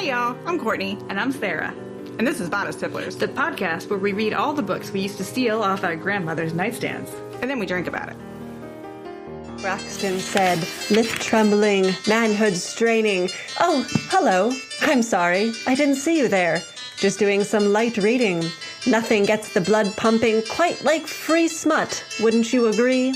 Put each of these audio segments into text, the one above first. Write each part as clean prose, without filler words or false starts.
Hey y'all, I'm Courtney. And I'm Sara. And this is Bonus Tipplers, The podcast where we read all the books we used to steal off our grandmother's nightstands. and then we drink about it. Braxton said, lip trembling, manhood straining. Oh, hello. I'm sorry. I didn't see you there. Just doing some light reading. Nothing gets the blood pumping quite like free smut, wouldn't you agree?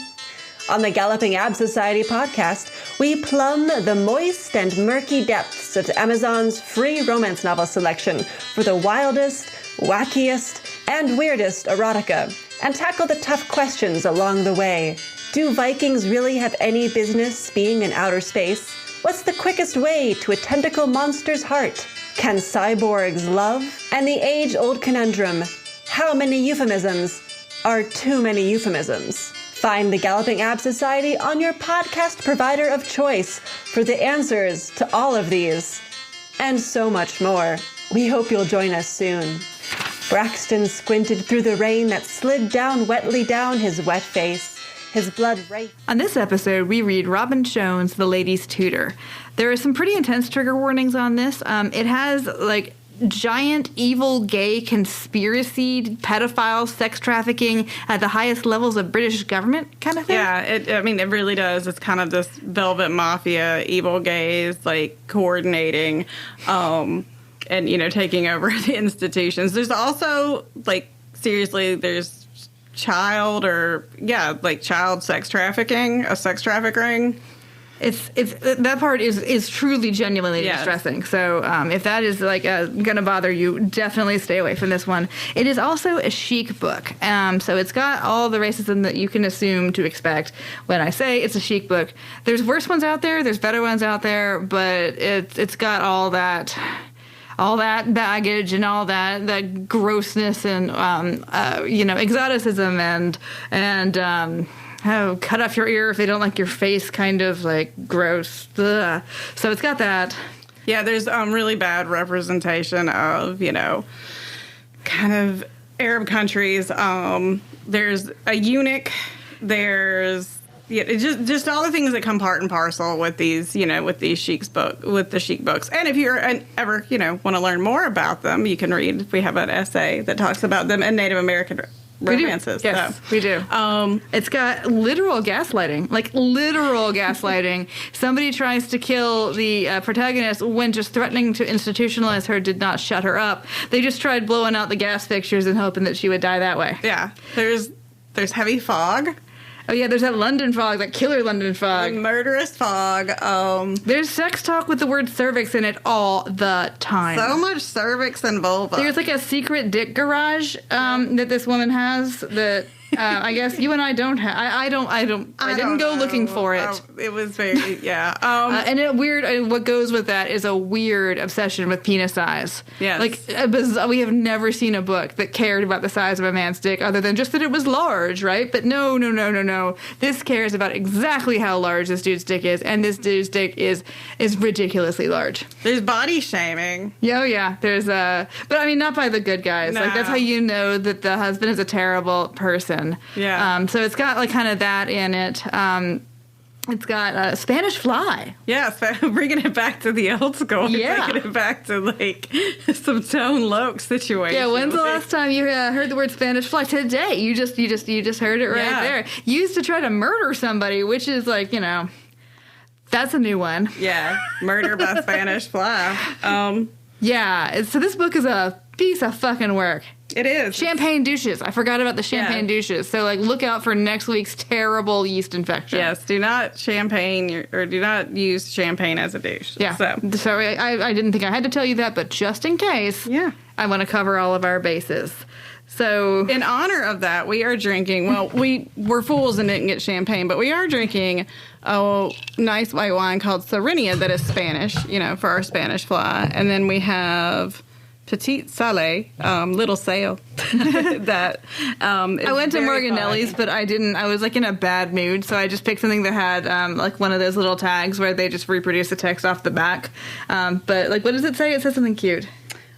On the Galloping Ab Society podcast, we plumb the moist and murky depths of Amazon's free romance novel selection for the wildest, wackiest, and weirdest erotica, and tackle the tough questions along the way. Do Vikings really have any business being in outer space? What's the quickest way to a tentacle monster's heart? Can cyborgs love? And the age-old conundrum, how many euphemisms are too many euphemisms? Find the Galloping Ab Society on your podcast provider of choice for the answers to all of these, and so much more. We hope you'll join us soon. Braxton squinted through the rain that slid down wetly down his wet face. His blood raced. On this episode, we read Robin Schone's The Lady's Tutor. There are some pretty intense trigger warnings on this. It has, giant evil gay conspiracy, pedophile, sex trafficking at the highest levels of British government kind of thing. Yeah, it really does. It's kind of this velvet mafia, evil gays, coordinating, and, taking over the institutions. There's also, seriously, there's child sex trafficking, a sex traffic ring. It's that part is truly genuinely distressing. So if that is gonna bother you, definitely stay away from this one. It is also a chic book, so it's got all the racism that you can assume to expect when I say it's a chic book. There's worse ones out there, there's better ones out there, but it's got all that baggage and all that grossness and exoticism and cut off your ear if they don't like your face, kind of gross. Ugh. So it's got that. Yeah, there's really bad representation of, kind of Arab countries. There's a eunuch. There's just all the things that come part and parcel with these, with the chic books. And if you're ever, want to learn more about them, you can read. We have an essay that talks about them in Native American romances. We do. It's got literal gaslighting. Somebody tries to kill the protagonist when just threatening to institutionalize her did not shut her up. They just tried blowing out the gas fixtures and hoping that she would die that way. Yeah. There's heavy fog. Oh, yeah, there's that London fog, that killer London fog. Murderous fog. There's sex talk with the word cervix in it all the time. So much cervix and vulva. There's a secret dick garage that this woman has that I guess you and I don't have. I didn't go looking for it. It was very, yeah. And what goes with that is a weird obsession with penis size. Yes. We have never seen a book that cared about the size of a man's dick other than just that it was large, right? But no. This cares about exactly how large this dude's dick is, and this dude's dick is ridiculously large. There's body shaming. Oh, yeah. There's but not by the good guys. No. That's how you know that the husband is a terrible person. Yeah. So it's got kind of that in it. It's got Spanish Fly. Yeah, bringing it back to the old school. Yeah. Bringing it back to some Tone Loc situation. Yeah. When's the last time you heard the word Spanish Fly? Today. You just heard it right there. Used to try to murder somebody, which is that's a new one. Yeah. Murder by Spanish Fly. Yeah. So this book is a piece of fucking work. It is. Champagne douches. I forgot about the champagne douches. So, look out for next week's terrible yeast infection. Yes, do not do not use champagne as a douche. Yeah. So I didn't think I had to tell you that, but just in case, I want to cover all of our bases. So, in honor of that, we are drinking, we're fools and didn't get champagne, but we are drinking a nice white wine called Serenia that is Spanish, for our Spanish Fly. And then we have Petite Sale, Little Sail. That I went to Morganelli's, but I didn't. I was in a bad mood, so I just picked something that had one of those little tags where they just reproduce the text off the back. But what does it say? It says something cute.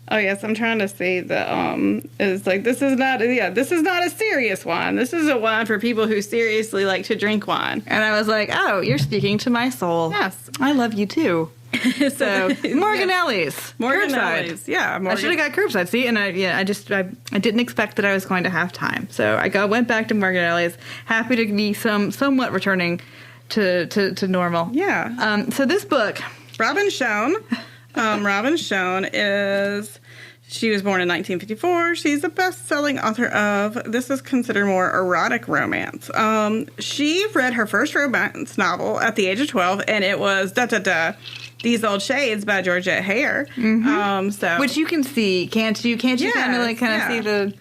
Oh yes, I'm trying to see the it's this is not a serious wine. This is a wine for people who seriously like to drink wine. And I was like, oh, you're speaking to my soul. Yes, I love you too. So Morganelli's. Morganelli's. Yeah. I should have got curbside. See, and I didn't expect that I was going to have time. So I went back to Morganelli's, happy to be somewhat returning to normal. Yeah. So this book, Robin Schone. Robin Schone she was born in 1954. She's a best-selling author of, this is considered more erotic romance. She read her first romance novel at the age of 12, and it was These Old Shades by Georgette Hare. Mm-hmm. Which you can see, can't you? Can't you kind of see the...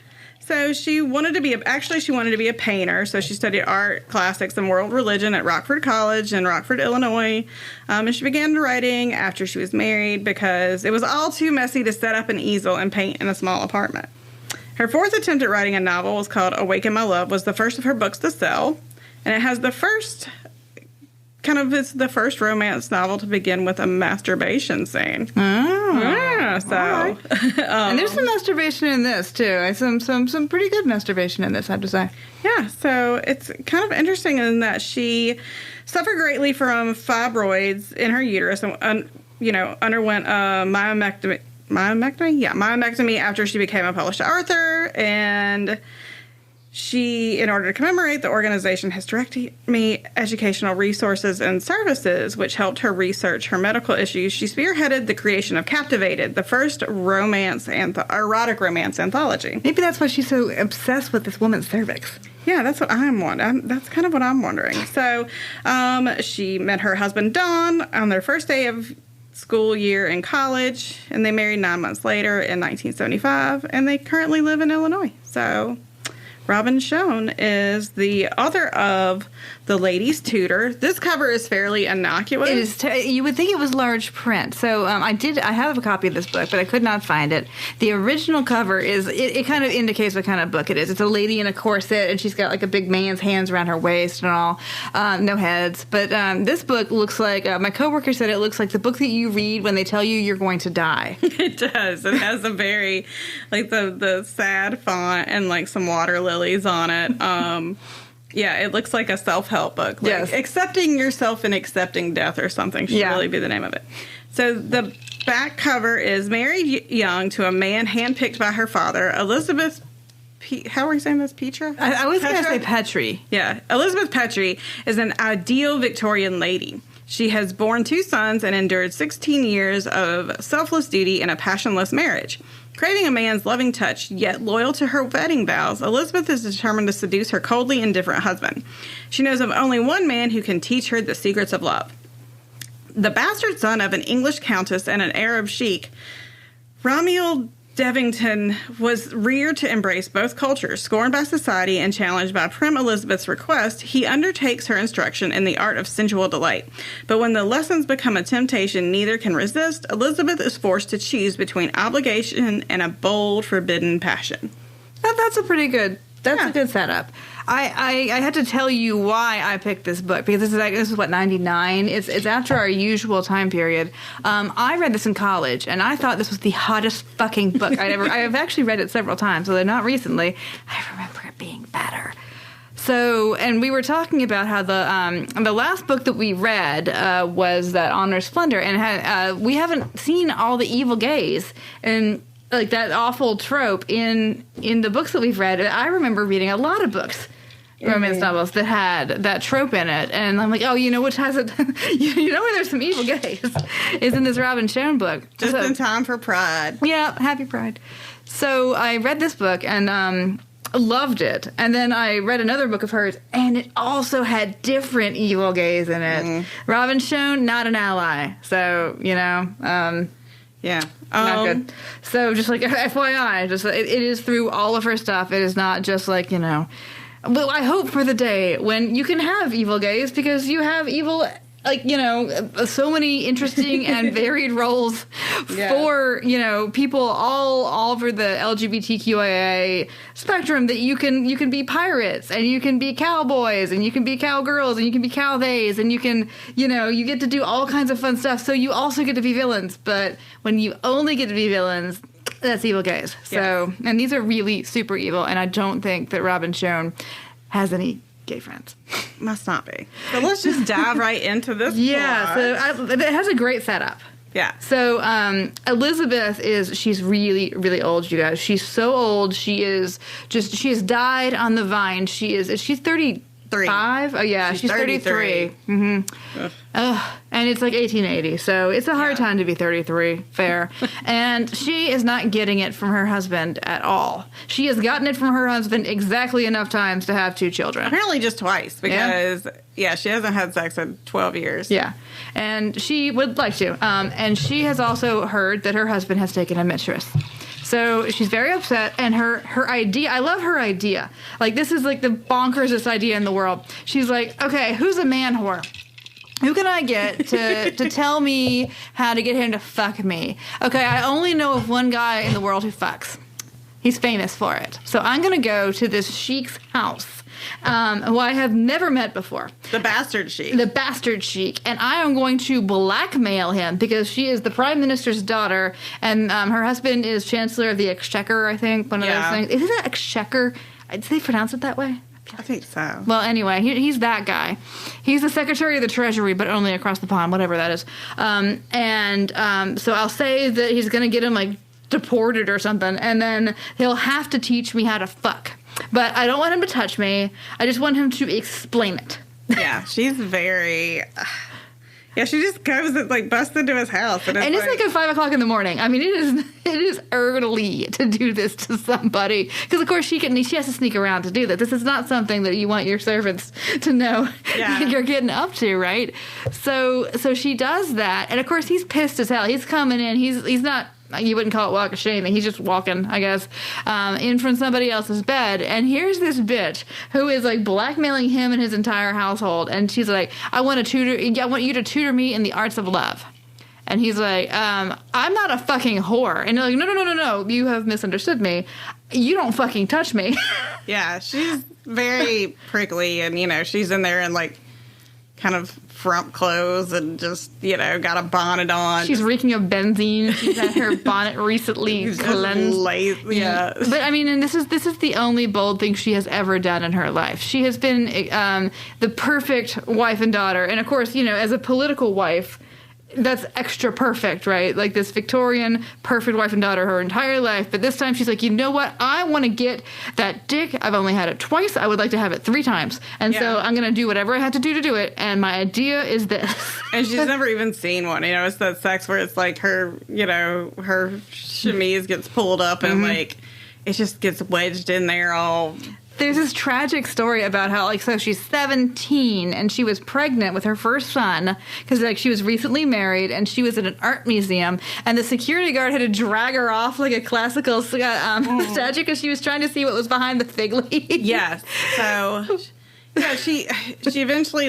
So she wanted to be a painter. So she studied art, classics, and world religion at Rockford College in Rockford, Illinois. And she began writing after she was married because it was all too messy to set up an easel and paint in a small apartment. Her fourth attempt at writing a novel was called Awaken My Love, was the first of her books to sell. And it has the first romance novel to begin with a masturbation scene. Right. And there's some masturbation in this too. Some pretty good masturbation in this, I have to say. Yeah, so it's kind of interesting in that she suffered greatly from fibroids in her uterus and underwent a myomectomy after she became a published author, and she, in order to commemorate, the organization Hysterectomy Educational Resources and Services, which helped her research her medical issues, she spearheaded the creation of Captivated, the first erotic romance anthology. Maybe that's why she's so obsessed with this woman's cervix. Yeah, that's what I'm wondering. That's kind of what I'm wondering. So, she met her husband, Don, on their first day of school year in college, and they married 9 months later in 1975, and they currently live in Illinois. So... Robin Schone is the author of The Lady's Tutor. This cover is fairly innocuous. It is. You would think it was large print. So I have a copy of this book, but I could not find it. The original cover is, it kind of indicates what kind of book it is. It's a lady in a corset, and she's got like a big man's hands around her waist and all. No heads. But this book looks like, my coworker said it looks like the book that you read when they tell you you're going to die. It does. It has a very, like the sad font and like some water lilies on it. Yeah, it looks like a self-help book. Like, yes. Accepting yourself and accepting death or something should really be the name of it. So the back cover is married young to a man handpicked by her father, Elizabeth. How are you saying this? Petra? I was going to say Petrie. Yeah, Elizabeth Petrie is an ideal Victorian lady. She has borne 2 sons and endured 16 years of selfless duty in a passionless marriage. Craving a man's loving touch, yet loyal to her wedding vows, Elizabeth is determined to seduce her coldly indifferent husband. She knows of only one man who can teach her the secrets of love. The bastard son of an English countess and an Arab sheik, Ramiel Devington was reared to embrace both cultures. Scorned by society and challenged by prim Elizabeth's request, he undertakes her instruction in the art of sensual delight. But when the lessons become a temptation neither can resist, Elizabeth is forced to choose between obligation and a bold, forbidden passion. That's a pretty good... That's a good setup. I had to tell you why I picked this book, because this is what, 99? It's after our usual time period. I read this in college, and I thought this was the hottest fucking book I'd ever... I have actually read it several times, although not recently. I remember it being better. So, and we were talking about how the last book that we read was that Honor Splendor, and we haven't seen all the evil gays, and... like that awful trope in the books that we've read. I remember reading a lot of books, romance novels that had that trope in it, and I'm like, oh, you know which has it? You know where there's some evil gays is in this Robin Schone book. Just in time for Pride. Yeah, happy Pride. So I read this book and loved it, and then I read another book of hers, and it also had different evil gays in it. Robin Schone, not an ally. So yeah. Not good. So just like FYI, just it is through all of her stuff. It is not just like, well, I hope for the day when you can have evil gays, because you have evil, like, so many interesting and varied roles for, people all over the LGBTQIA spectrum, that you can be pirates, and you can be cowboys, and you can be cowgirls, and you can be cowtheys, and you can, you get to do all kinds of fun stuff. So you also get to be villains, but when you only get to be villains, that's evil gays. So, and these are really super evil, and I don't think that Robin Schone has any gay friends. Must not be. So let's just dive right into this Yeah, plot. so it has a great setup. Yeah. So Elizabeth she's really, really old, you guys. She's so old. She has died on the vine. She's 35? Oh, yeah, she's 33. Mm-hmm. And it's like 1880, so it's a hard time to be 33, fair. And she is not getting it from her husband at all. She has gotten it from her husband exactly enough times to have 2 children. Apparently just twice, because, she hasn't had sex in 12 years. Yeah, and she would like to. And she has also heard that her husband has taken a mistress. So she's very upset, and her idea, I love her idea. Like, this is like the bonkersest idea in the world. She's like, okay, who's a man whore? Who can I get to tell me how to get him to fuck me? Okay, I only know of one guy in the world who fucks. He's famous for it. So I'm going to go to this sheik's house, who I have never met before. The bastard sheik. The bastard sheik. And I am going to blackmail him because she is the prime minister's daughter, and her husband is chancellor of the exchequer, I think. One of those things. Isn't it exchequer? Did they pronounce it that way? I think so. Well, anyway, he's that guy. He's the Secretary of the Treasury, but only across the pond, whatever that is. So I'll say that he's going to get him, like, deported or something, and then he'll have to teach me how to fuck. But I don't want him to touch me. I just want him to explain it. Yeah, she's very... Yeah, she just goes and, like, busts into his house. And it's like at 5 o'clock in the morning. I mean, it is early to do this to somebody. Because, of course, she has to sneak around to do that. This is not something that you want your servants to know you're getting up to, right? So she does that. And, of course, he's pissed as hell. He's coming in. He's not... You wouldn't call it walk of shame. He's just walking, I guess, in from somebody else's bed. And here's this bitch who is, like, blackmailing him and his entire household. And she's like, I want you to tutor me in the arts of love. And he's like, I'm not a fucking whore. And they're like, no, you have misunderstood me. You don't fucking touch me. Yeah, she's very prickly. And, she's in there and, like, kind of frump clothes and just, got a bonnet on. She's reeking of benzene. She's had her bonnet recently cleansed. Yeah. But, I mean, and this is the only bold thing she has ever done in her life. She has been the perfect wife and daughter. And, of course, as a political wife, that's extra perfect, right? Like this Victorian perfect wife and daughter her entire life. But this time she's like, you know what? I want to get that dick. I've only had it twice. I would like to have it 3 times. And so I'm going to do whatever I have to do it. And my idea is this. And she's never even seen one. It's that sex where it's like her, her chemise gets pulled up and like it just gets wedged in there all... There's this tragic story about how, so she's 17 and she was pregnant with her first son because, she was recently married and she was at an art museum and the security guard had to drag her off like a classical statue because she was trying to see what was behind the fig leaf. Yes. So... Yeah, she eventually,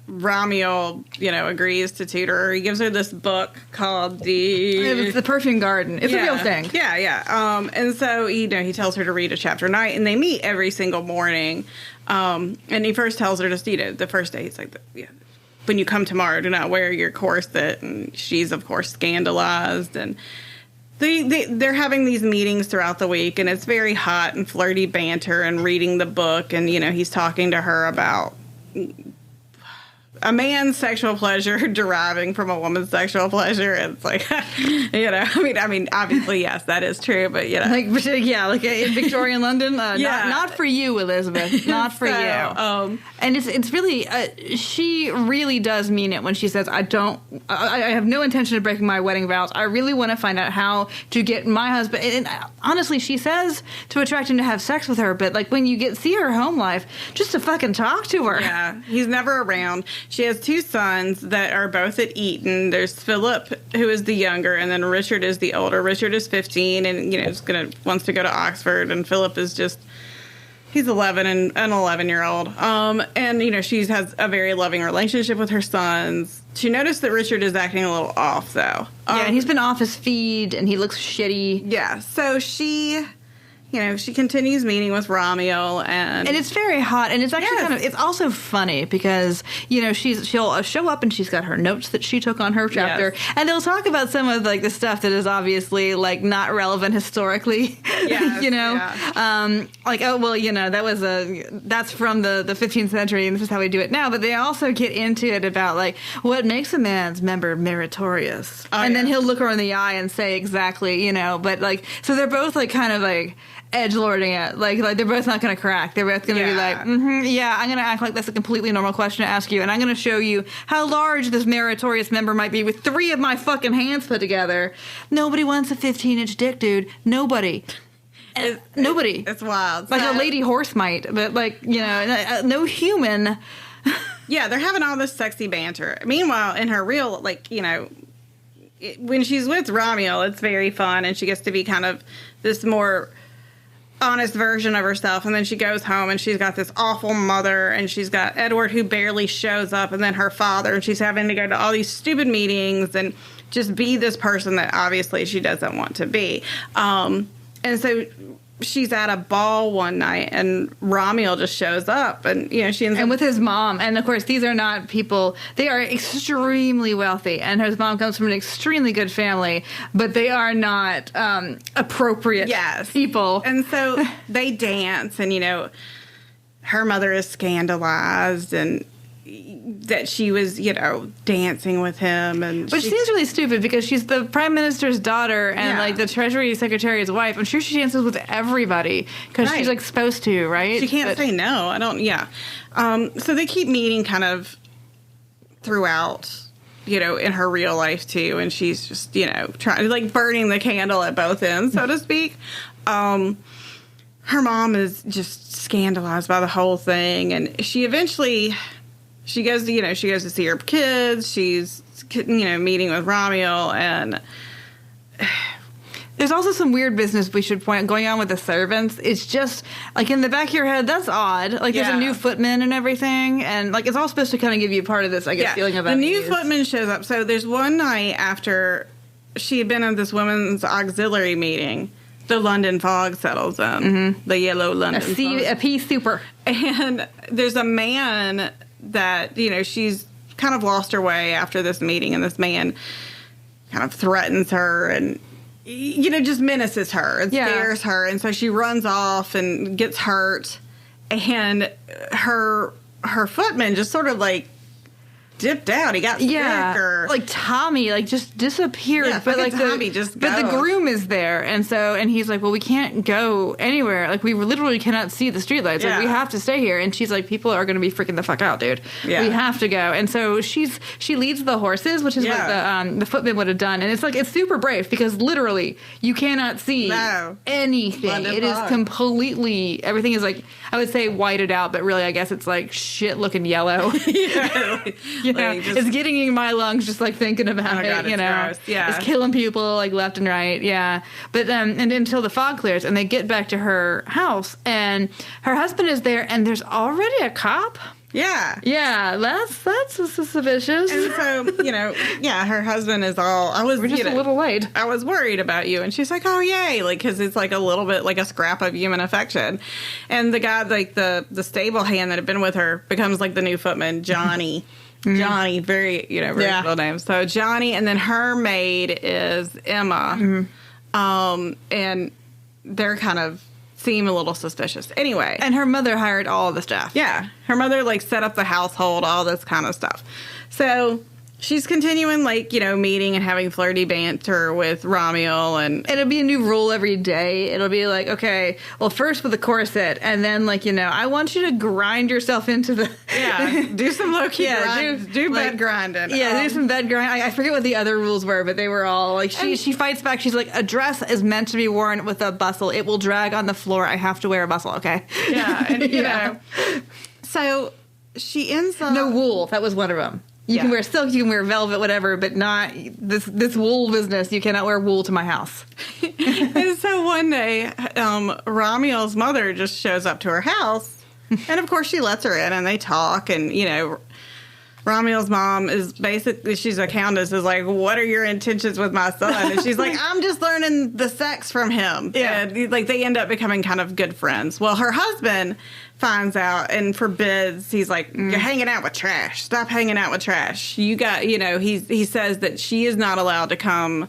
Ramiel, agrees to tutor her. He gives her this book called It's the Perfume Garden. It's a real thing. Yeah. And so, he tells her to read a chapter a night, and they meet every single morning. And he first tells her just, the first day, he's like, when you come tomorrow, do not wear your corset. And she's, of course, scandalized. And they're having these meetings throughout the week, and it's very hot and flirty banter and reading the book. And, he's talking to her about a man's sexual pleasure deriving from a woman's sexual pleasure. It's like, I mean, obviously, yes, that is true, but, like in Victorian London, not for you, Elizabeth, not for you. And it's really, she really does mean it when she says, I have no intention of breaking my wedding vows. I really want to find out how to get my husband. And honestly, she says to attract him to have sex with her, but when you see her home life, just to fucking talk to her. Yeah, he's never around. She has 2 sons that are both at Eton. There's Philip, who is the younger, and then Richard is the older. Richard is 15 and, wants to go to Oxford, and Philip is he's 11 and an 11-year-old. And, she has a very loving relationship with her sons. She noticed that Richard is acting a little off, though. And he's been off his feed, and he looks shitty. Yeah, so she... she continues meeting with Ramiel, and it's very hot, and it's actually kind of, it's also funny because, she'll show up and she's got her notes that she took on her chapter, and they'll talk about some of, like, the stuff that is obviously, like, not relevant historically, like, oh, well, that's from the 15th century, and this is how we do it now, but they also get into it about, like, what makes a man's member meritorious, and then he'll look her in the eye and say exactly, but, like, so they're both, like, kind of, like, edgelording it. Like they're both not going to crack. They're both going to be like, I'm going to act like that's a completely normal question to ask you, and I'm going to show you how large this meritorious member might be with 3 of my fucking hands put together. Nobody wants a 15-inch dick, dude. Nobody. Nobody. It's wild. Like a lady horse might, but, like, no human. Yeah, they're having all this sexy banter. Meanwhile, in her real, like, when she's with Ramiel, it's very fun, and she gets to be kind of this more honest version of herself, and then she goes home and she's got this awful mother, and she's got Edward who barely shows up, and then her father, and she's having to go to all these stupid meetings and just be this person that obviously she doesn't want to be. And so she's at a ball one night, and Ramiel just shows up, and she ends up with his mom. And of course, these are not people; they are extremely wealthy, and his mom comes from an extremely good family, but they are not appropriate people. And so they dance, and her mother is scandalized, and that she was, dancing with him, and which seems really stupid because she's the prime minister's daughter and like the treasury secretary's wife. I'm sure she dances with everybody because she's like supposed to, right? She can't say no. I don't. Yeah. So they keep meeting kind of throughout, in her real life too, and she's just trying, like, burning the candle at both ends, so to speak. Her mom is just scandalized by the whole thing, and she eventually. She goes to see her kids. She's, meeting with Ramiel, and there's also some weird business we should point out going on with the servants. It's just, like, in the back of your head, that's odd. Like, there's a new footman and everything, and, like, it's all supposed to kind of give you part of this, I guess, feeling of the new footman shows up. So there's one night after she had been at this women's auxiliary meeting, the London fog settles in, the yellow London fog. A pea super. And there's a man that, she's kind of lost her way after this meeting, and this man kind of threatens her and, just menaces her and scares her. And so she runs off and gets hurt, and her footman just sort of, like, dipped out. He got sick, or like Tommy, like, just disappeared. Yeah, but like Tommy just goes. But the groom is there, and he's like, well, we can't go anywhere. Like, we literally cannot see the streetlights. Like, we have to stay here. And she's like, people are going to be freaking the fuck out, dude. Yeah. We have to go. And so she leads the horses, which is what the footman would have done. And it's like, it's super brave because literally you cannot see anything. London it fog. Is completely, everything is, like, I would say whited out, but really I guess it's like shit looking yellow. It's getting in my lungs just, like, thinking about it, Gross. Yeah. It's killing people, like, left and right, But and until the fog clears and they get back to her house and her husband is there and there's already a cop. Yeah. Yeah, that's suspicious. And so, her husband is all, we're just a little late. I was worried about you. And she's like, oh, yay. Like, because it's, like, a little bit like a scrap of human affection. And the guy, like, the stable hand that had been with her becomes, like, the new footman, Johnny. Johnny, very, very cool name. So Johnny, and then her maid is Emma. And they're kind of seem a little suspicious. Anyway. And her mother hired all the staff. Yeah. Her mother, like, set up the household, all this kind of stuff. So she's continuing, like, meeting and having flirty banter with Ramiel, and it'll be a new rule every day. It'll be like, okay, well, first with the corset, and then, like, I want you to grind yourself into the do some low key do bed grinding. Do some bed grind. I forget what the other rules were, but they were all like she fights back. She's like, a dress is meant to be worn with a bustle. It will drag on the floor. I have to wear a bustle. Okay. Yeah, and you know, so she ends up no wool. That was one of them. You can wear silk, you can wear velvet, whatever, but not this wool business. You cannot wear wool to my house. And so one day, Ramiel's mother just shows up to her house, and of course she lets her in, and they talk, and Ramiel's mom is basically, she's a countess, is like, what are your intentions with my son? And she's like, I'm just learning the sex from him. Yeah. And like they end up becoming kind of good friends. Well, her husband finds out and forbids. He's like, you're hanging out with trash. Stop hanging out with trash. You got, you know, he says that she is not allowed to come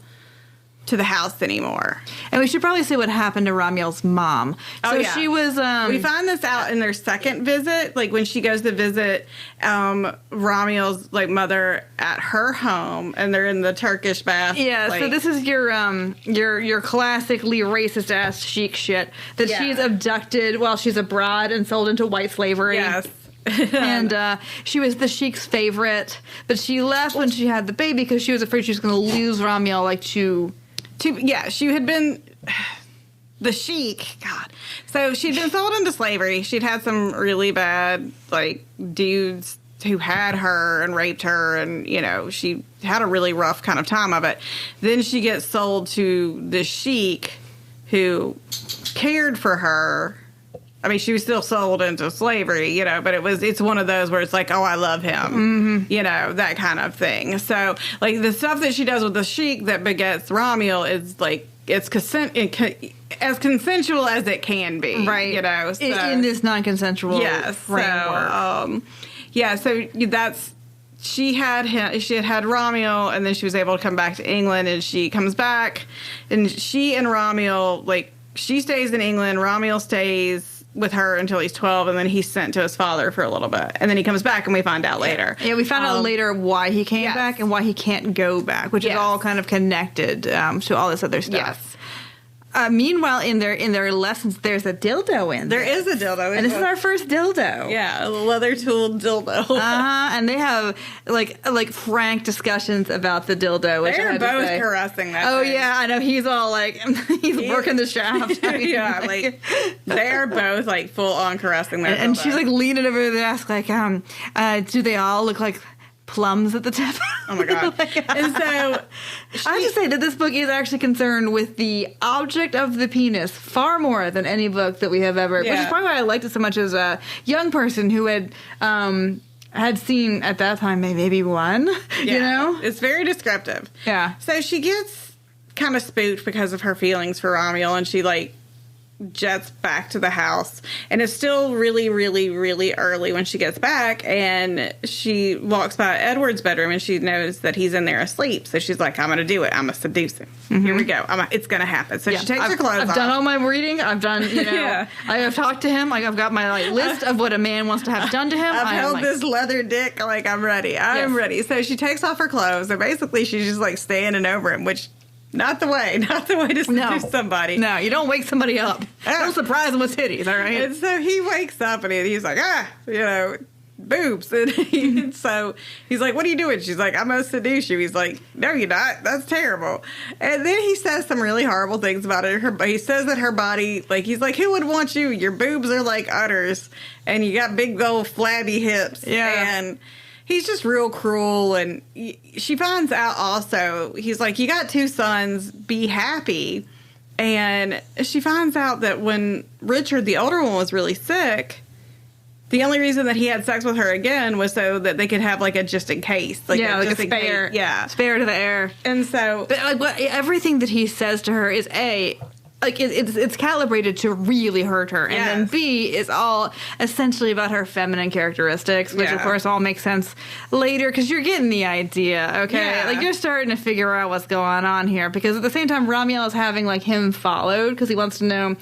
to the house anymore. And we should probably say what happened to Ramiel's mom. So she was... we find this out in their second visit, like when she goes to visit Ramiel's like mother at her home, and they're in the Turkish bath. Yeah, like, so this is your classically racist ass sheik shit that she's abducted while she's abroad and sold into white slavery. Yes. And she was the sheik's favorite, but she left when she had the baby because she was afraid she was going to lose Ramiel, like she had been the sheik. God, so she'd been sold into slavery. She'd had some really bad like dudes who had her and raped her, and you know she had a really rough kind of time of it. Then she gets sold to the sheik, who cared for her. I mean, she was still sold into slavery, you know, but it's one of those where it's like, oh, I love him, you know, that kind of thing. So, like, the stuff that she does with the sheik that begets Ramiel is, like, it's as consensual as it can be. Right. You know. So, in this non-consensual framework. So that's... She had Ramiel, and then she was able to come back to England, and she comes back, and she and Ramiel, like, she stays in England, Ramiel stays with her until he's 12, and then he's sent to his father for a little bit. And then he comes back, and we find out later. Yeah, we found out later why he came back and why he can't go back, which is all kind of connected to all this other stuff. Yes. Meanwhile, in their lessons, there's a dildo in there. There is a dildo. And this is our first dildo. Yeah, a leather-tooled dildo. And they have, like frank discussions about the dildo. Which They're both caressing that thing. Yeah, I know. He's all like, he's working the shaft. I mean, yeah, like, they're both, like, full-on caressing their dildo. And she's, like, leaning over the desk, like, do they all look like plums at the tip? Oh my god. And so I have to say that this book is actually concerned with the object of the penis far more than any book that we have ever, which is probably why I liked it so much as a young person who had seen at that time maybe one, you know? It's very descriptive. Yeah. So she gets kind of spooked because of her feelings for Ramiel, and she, like, jets back to the house, and it's still really, really, really early when she gets back, and she walks by Edward's bedroom, and she knows that he's in there asleep. So she's like, I'm going to do it. I'm going to seduce him. Here we go. It's going to happen. So she takes her clothes off. I've done all my reading. I've done, I have talked to him. Like, I've got my list of what a man wants to have done to him. I've held this leather dick. Like, I'm ready. I'm ready. So she takes off her clothes, and basically she's just, like, standing over him, which... Not the way to seduce somebody. No, you don't wake somebody up. Don't surprise them with titties, all right? And so he wakes up, and he's like, boobs. And so he's like, what are you doing? She's like, I'm going to seduce you. He's like, no, you're not. That's terrible. And then he says some really horrible things about it. He says that her body, like, he's like, who would want you? Your boobs are like udders, and you got big old flabby hips. Yeah. And... he's just real cruel, and she finds out also, he's like, you got 2 sons, be happy. And she finds out that when Richard, the older one, was really sick, the only reason that he had sex with her again was so that they could have, like, a just in case. Like a spare. Yeah. Spare to the air. And so... But, like, everything that he says to her is, A... like, it's calibrated to really hurt her. And then B is all essentially about her feminine characteristics, which, of course, all makes sense later, because you're getting the idea, okay? Yeah. Like, you're starting to figure out what's going on here, because at the same time, Ramiel is having, like, him followed, because he wants to know...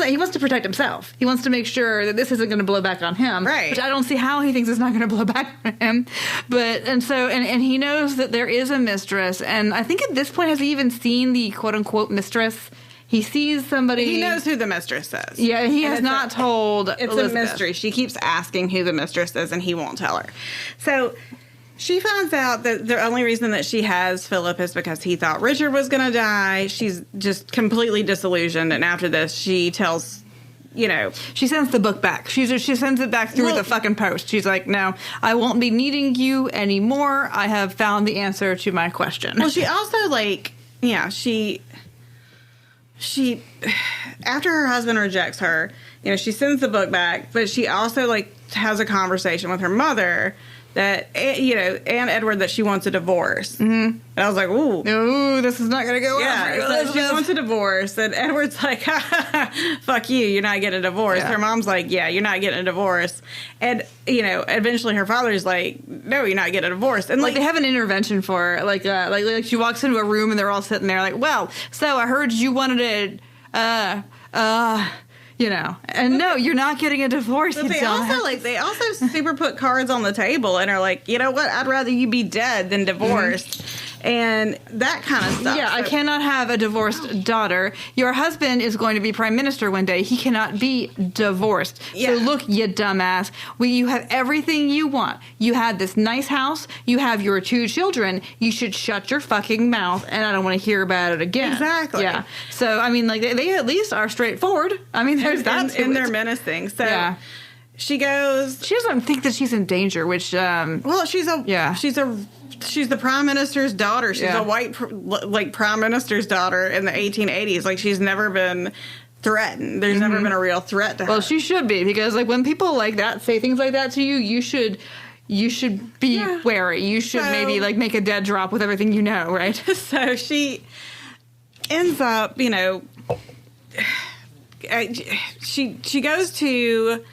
he wants to protect himself. He wants to make sure that this isn't going to blow back on him. Right. Which I don't see how he thinks it's not going to blow back on him. But, and he knows that there is a mistress, and I think at this point, has he even seen the quote-unquote mistress? He sees somebody... He knows who the mistress is. Yeah, he has not told It's Elizabeth. a mystery. She keeps asking who the mistress is, and he won't tell her. So she finds out that the only reason that she has Philip is because he thought Richard was going to die. She's just completely disillusioned, and after this, she tells... she sends the book back. She sends it back through the fucking post. She's like, no, I won't be needing you anymore. I have found the answer to my question. Well, she also, like... Yeah, she after her husband rejects her, she sends the book back, but she also, like, has a conversation with her mother that, and Edward, that she wants a divorce. Mm-hmm. And I was like, ooh, this is not going to go well. Yeah, so she wants a divorce. And Edward's like, fuck you, you're not getting a divorce. Yeah. Her mom's like, yeah, you're not getting a divorce. And, eventually her father's like, no, you're not getting a divorce. And like they have an intervention for her. Like she walks into a room and they're all sitting there like, well, so I heard you wanted and no, you're not getting a divorce. But they also super put cards on the table and are like, you know what? I'd rather you be dead than divorced. Mm-hmm. And that kind of stuff. Yeah, I cannot have a divorced daughter. Your husband is going to be prime minister one day. He cannot be divorced. Yeah. So look, you dumbass. You have everything you want. You had this nice house. You have your 2 children. You should shut your fucking mouth, and I don't want to hear about it again. Exactly. Yeah. So, I mean, like, they at least are straightforward. I mean, there's that. And they're menacing. So yeah. She goes... She doesn't think that she's in danger, which... well, she's the prime minister's daughter. She's a white, prime minister's daughter in the 1880s. Like, she's never been threatened. There's never been a real threat to her. Well, she should be, because, like, when people like that say things like that to you, you should be wary. You should maybe, like, make a dead drop with everything you know, right? So she ends up, she goes to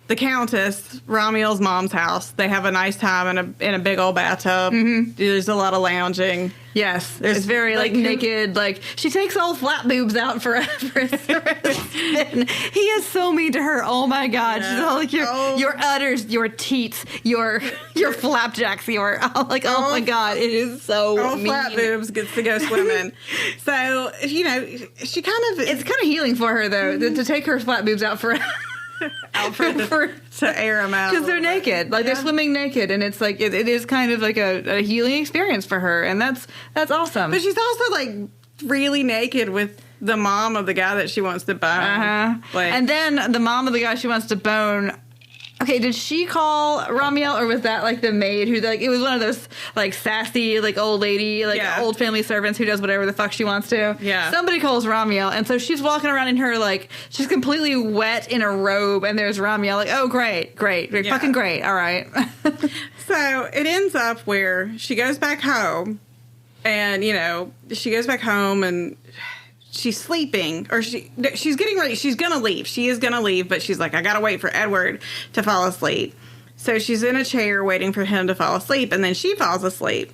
the Countess, Ramiel's mom's house. They have a nice time in a big old bathtub. Mm-hmm. There's a lot of lounging. Yes, it's very like naked. Like she takes all flat boobs out for his spin. He is so mean to her. Oh my god, she's all like your udders, your teats, your flapjacks, oh my god, it is so mean. Flat boobs gets to go swimming. So she kind of it's kind of healing for her though to take her flat boobs out for. To air them out because they're naked, like they're swimming naked, and it's like it is kind of like a healing experience for her, and that's awesome. But she's also like really naked with the mom of the guy that she wants to bone. And then the mom of the guy she wants to bone. Okay, did she call Ramiel, or was that like the maid who like it was one of those like sassy like old lady old family servants who does whatever the fuck she wants to? Yeah. Somebody calls Ramiel, and so she's walking around in her like she's completely wet in a robe, and there's Ramiel like, oh great, fucking great, all right. So it ends up where she goes back home, and she goes back home and. She's sleeping, or she's getting ready. She's going to leave. She is going to leave, but she's like, I got to wait for Edward to fall asleep. So she's in a chair waiting for him to fall asleep, and then she falls asleep.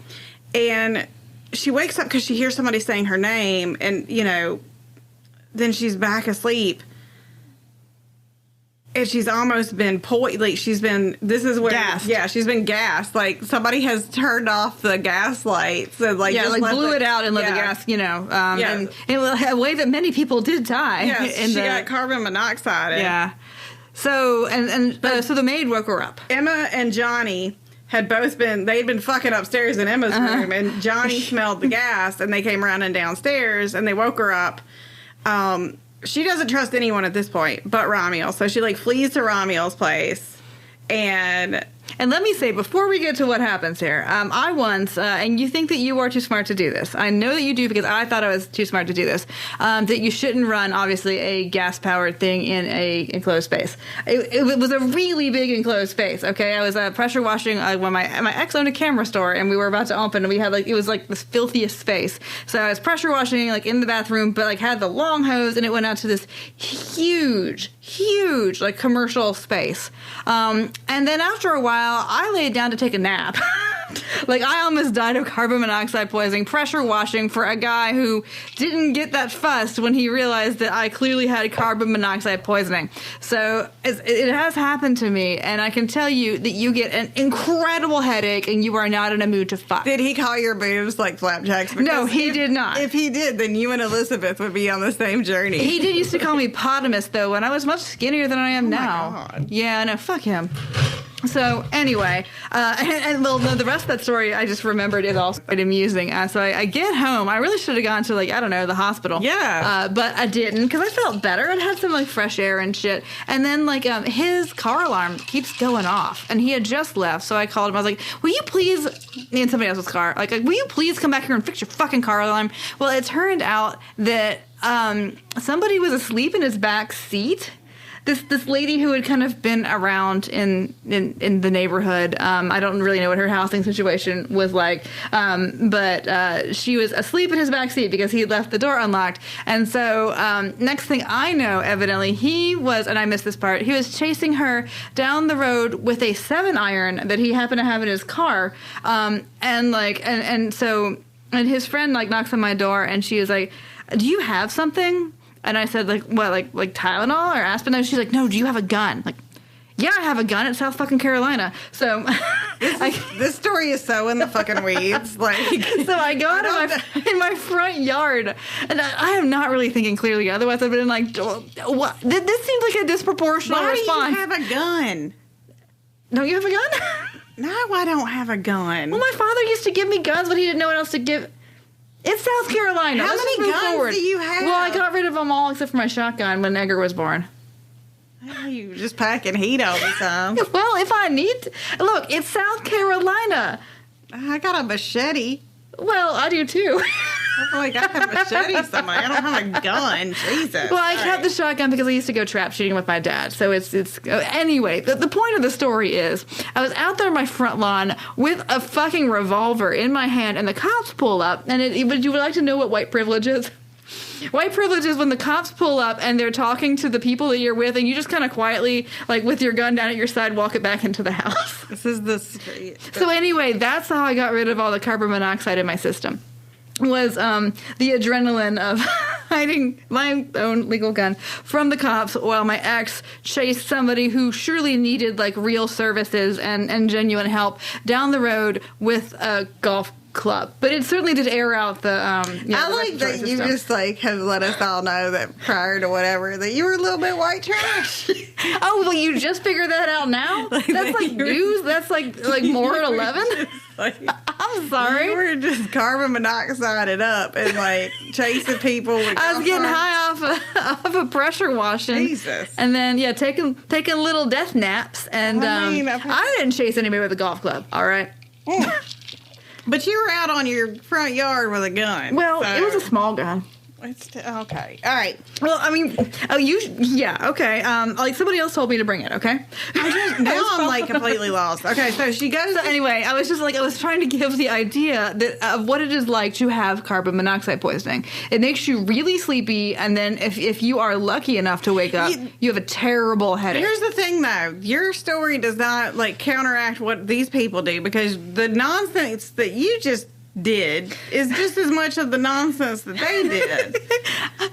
And she wakes up because she hears somebody saying her name, and, then she's back asleep. And she's almost been gassed. Yeah, she's been gassed. Like, somebody has turned off the gas lights. And blew it out and let the gas, and in a way that many people did die. Yes, she got carbon monoxide in. Yeah. So, so the maid woke her up. Emma and Johnny had they'd been fucking upstairs in Emma's room, and Johnny smelled the gas, and they came running downstairs, and they woke her up. She doesn't trust anyone at this point but Ramiel. So she, flees to Ramiel's place. And let me say, before we get to what happens here, I once, and you think that you are too smart to do this. I know that you do because I thought I was too smart to do this, that you shouldn't run, obviously, a gas-powered thing in a enclosed space. It was a really big enclosed space, okay? I was pressure washing when my ex owned a camera store, and we were about to open, and we had, it was, this filthiest space. So I was pressure washing, in the bathroom, but, had the long hose, and it went out to this huge, commercial space. And then after a while, I laid down to take a nap. I almost died of carbon monoxide poisoning, pressure washing for a guy who didn't get that fussed when he realized that I clearly had carbon monoxide poisoning. So it has happened to me, and I can tell you that you get an incredible headache and you are not in a mood to fuck. Did he call your boobs like flapjacks? Because no, he did not. If he did, then you and Elizabeth would be on the same journey. He did used to call me Potamus, though, when I was much skinnier than I am now. My God. Yeah, no, fuck him. So anyway, the rest of that story I just remembered is also quite amusing. So I get home. I really should have gone to the hospital. Yeah. But I didn't because I felt better. It had some fresh air and shit. And then his car alarm keeps going off, and he had just left. So I called him. I was like, "Will you please?" In somebody else's car. Will you please come back here and fix your fucking car alarm? Well, it turned out that somebody was asleep in his back seat. this lady who had kind of been around in the neighborhood. I don't really know what her housing situation was like, but she was asleep in his backseat because he had left the door unlocked. And so next thing I know, evidently he was, and I missed this part, he was chasing her down the road with a 7-iron that he happened to have in his car, and so his friend like knocks on my door and she is like, "Do you have something?" And I said, like, what, like Tylenol or Aspen? And she's like, "No, do you have a gun?" Like, yeah, I have a gun at South fucking Carolina. So this story is so in the fucking weeds. Like, so I go out of in my front yard, and I am not really thinking clearly. Otherwise, I've been like, what? This seems like a disproportionate response. Why do you have a gun? Don't you have a gun? No, I don't have a gun. Well, my father used to give me guns, but he didn't know what else to give. It's South Carolina. How many guns do you have? Well, I got rid of them all except for my shotgun when Edgar was born. Oh, you were just packing heat all the time. Well, if I need to. Look, it's South Carolina. I got a machete. Well, I do too. I feel like I have a machete somewhere. I don't have a gun. Jesus. Well, I kept the shotgun because I used to go trap shooting with my dad. So it's anyway, the point of the story is I was out there on my front lawn with a fucking revolver in my hand, and the cops pull up. And would you like to know what white privilege is? White privilege is when the cops pull up and they're talking to the people that you're with, and you just kind of quietly, like with your gun down at your side, walk it back into the house. This is the street. So anyway, that's how I got rid of all the carbon monoxide in my system. Was the adrenaline of hiding my own legal gun from the cops while my ex chased somebody who surely needed like real services and genuine help down the road with a golf club. But it certainly did air out the I like that you just like have let us all know that prior to whatever that you were a little bit white trash. Oh, well, you just figured that out now? That's like news? That's like more at 11? Like, I'm sorry. You were just carbon monoxided up and like chasing people with I was getting high off a pressure washing. Jesus. And then taking little death naps, and I didn't chase anybody with a golf club, all right? But you were out on your front yard with a gun. Well, it was a small gun. Okay. All right. Well, I mean, okay. Like somebody else told me to bring it. Okay. Now I'm like completely lost. Okay, so she goes. So anyway, I was trying to give the idea of what it is like to have carbon monoxide poisoning. It makes you really sleepy, and then if you are lucky enough to wake up, you have a terrible headache. Here's the thing, though. Your story does not like counteract what these people do, because the nonsense that you just did is just as much of the nonsense that they did.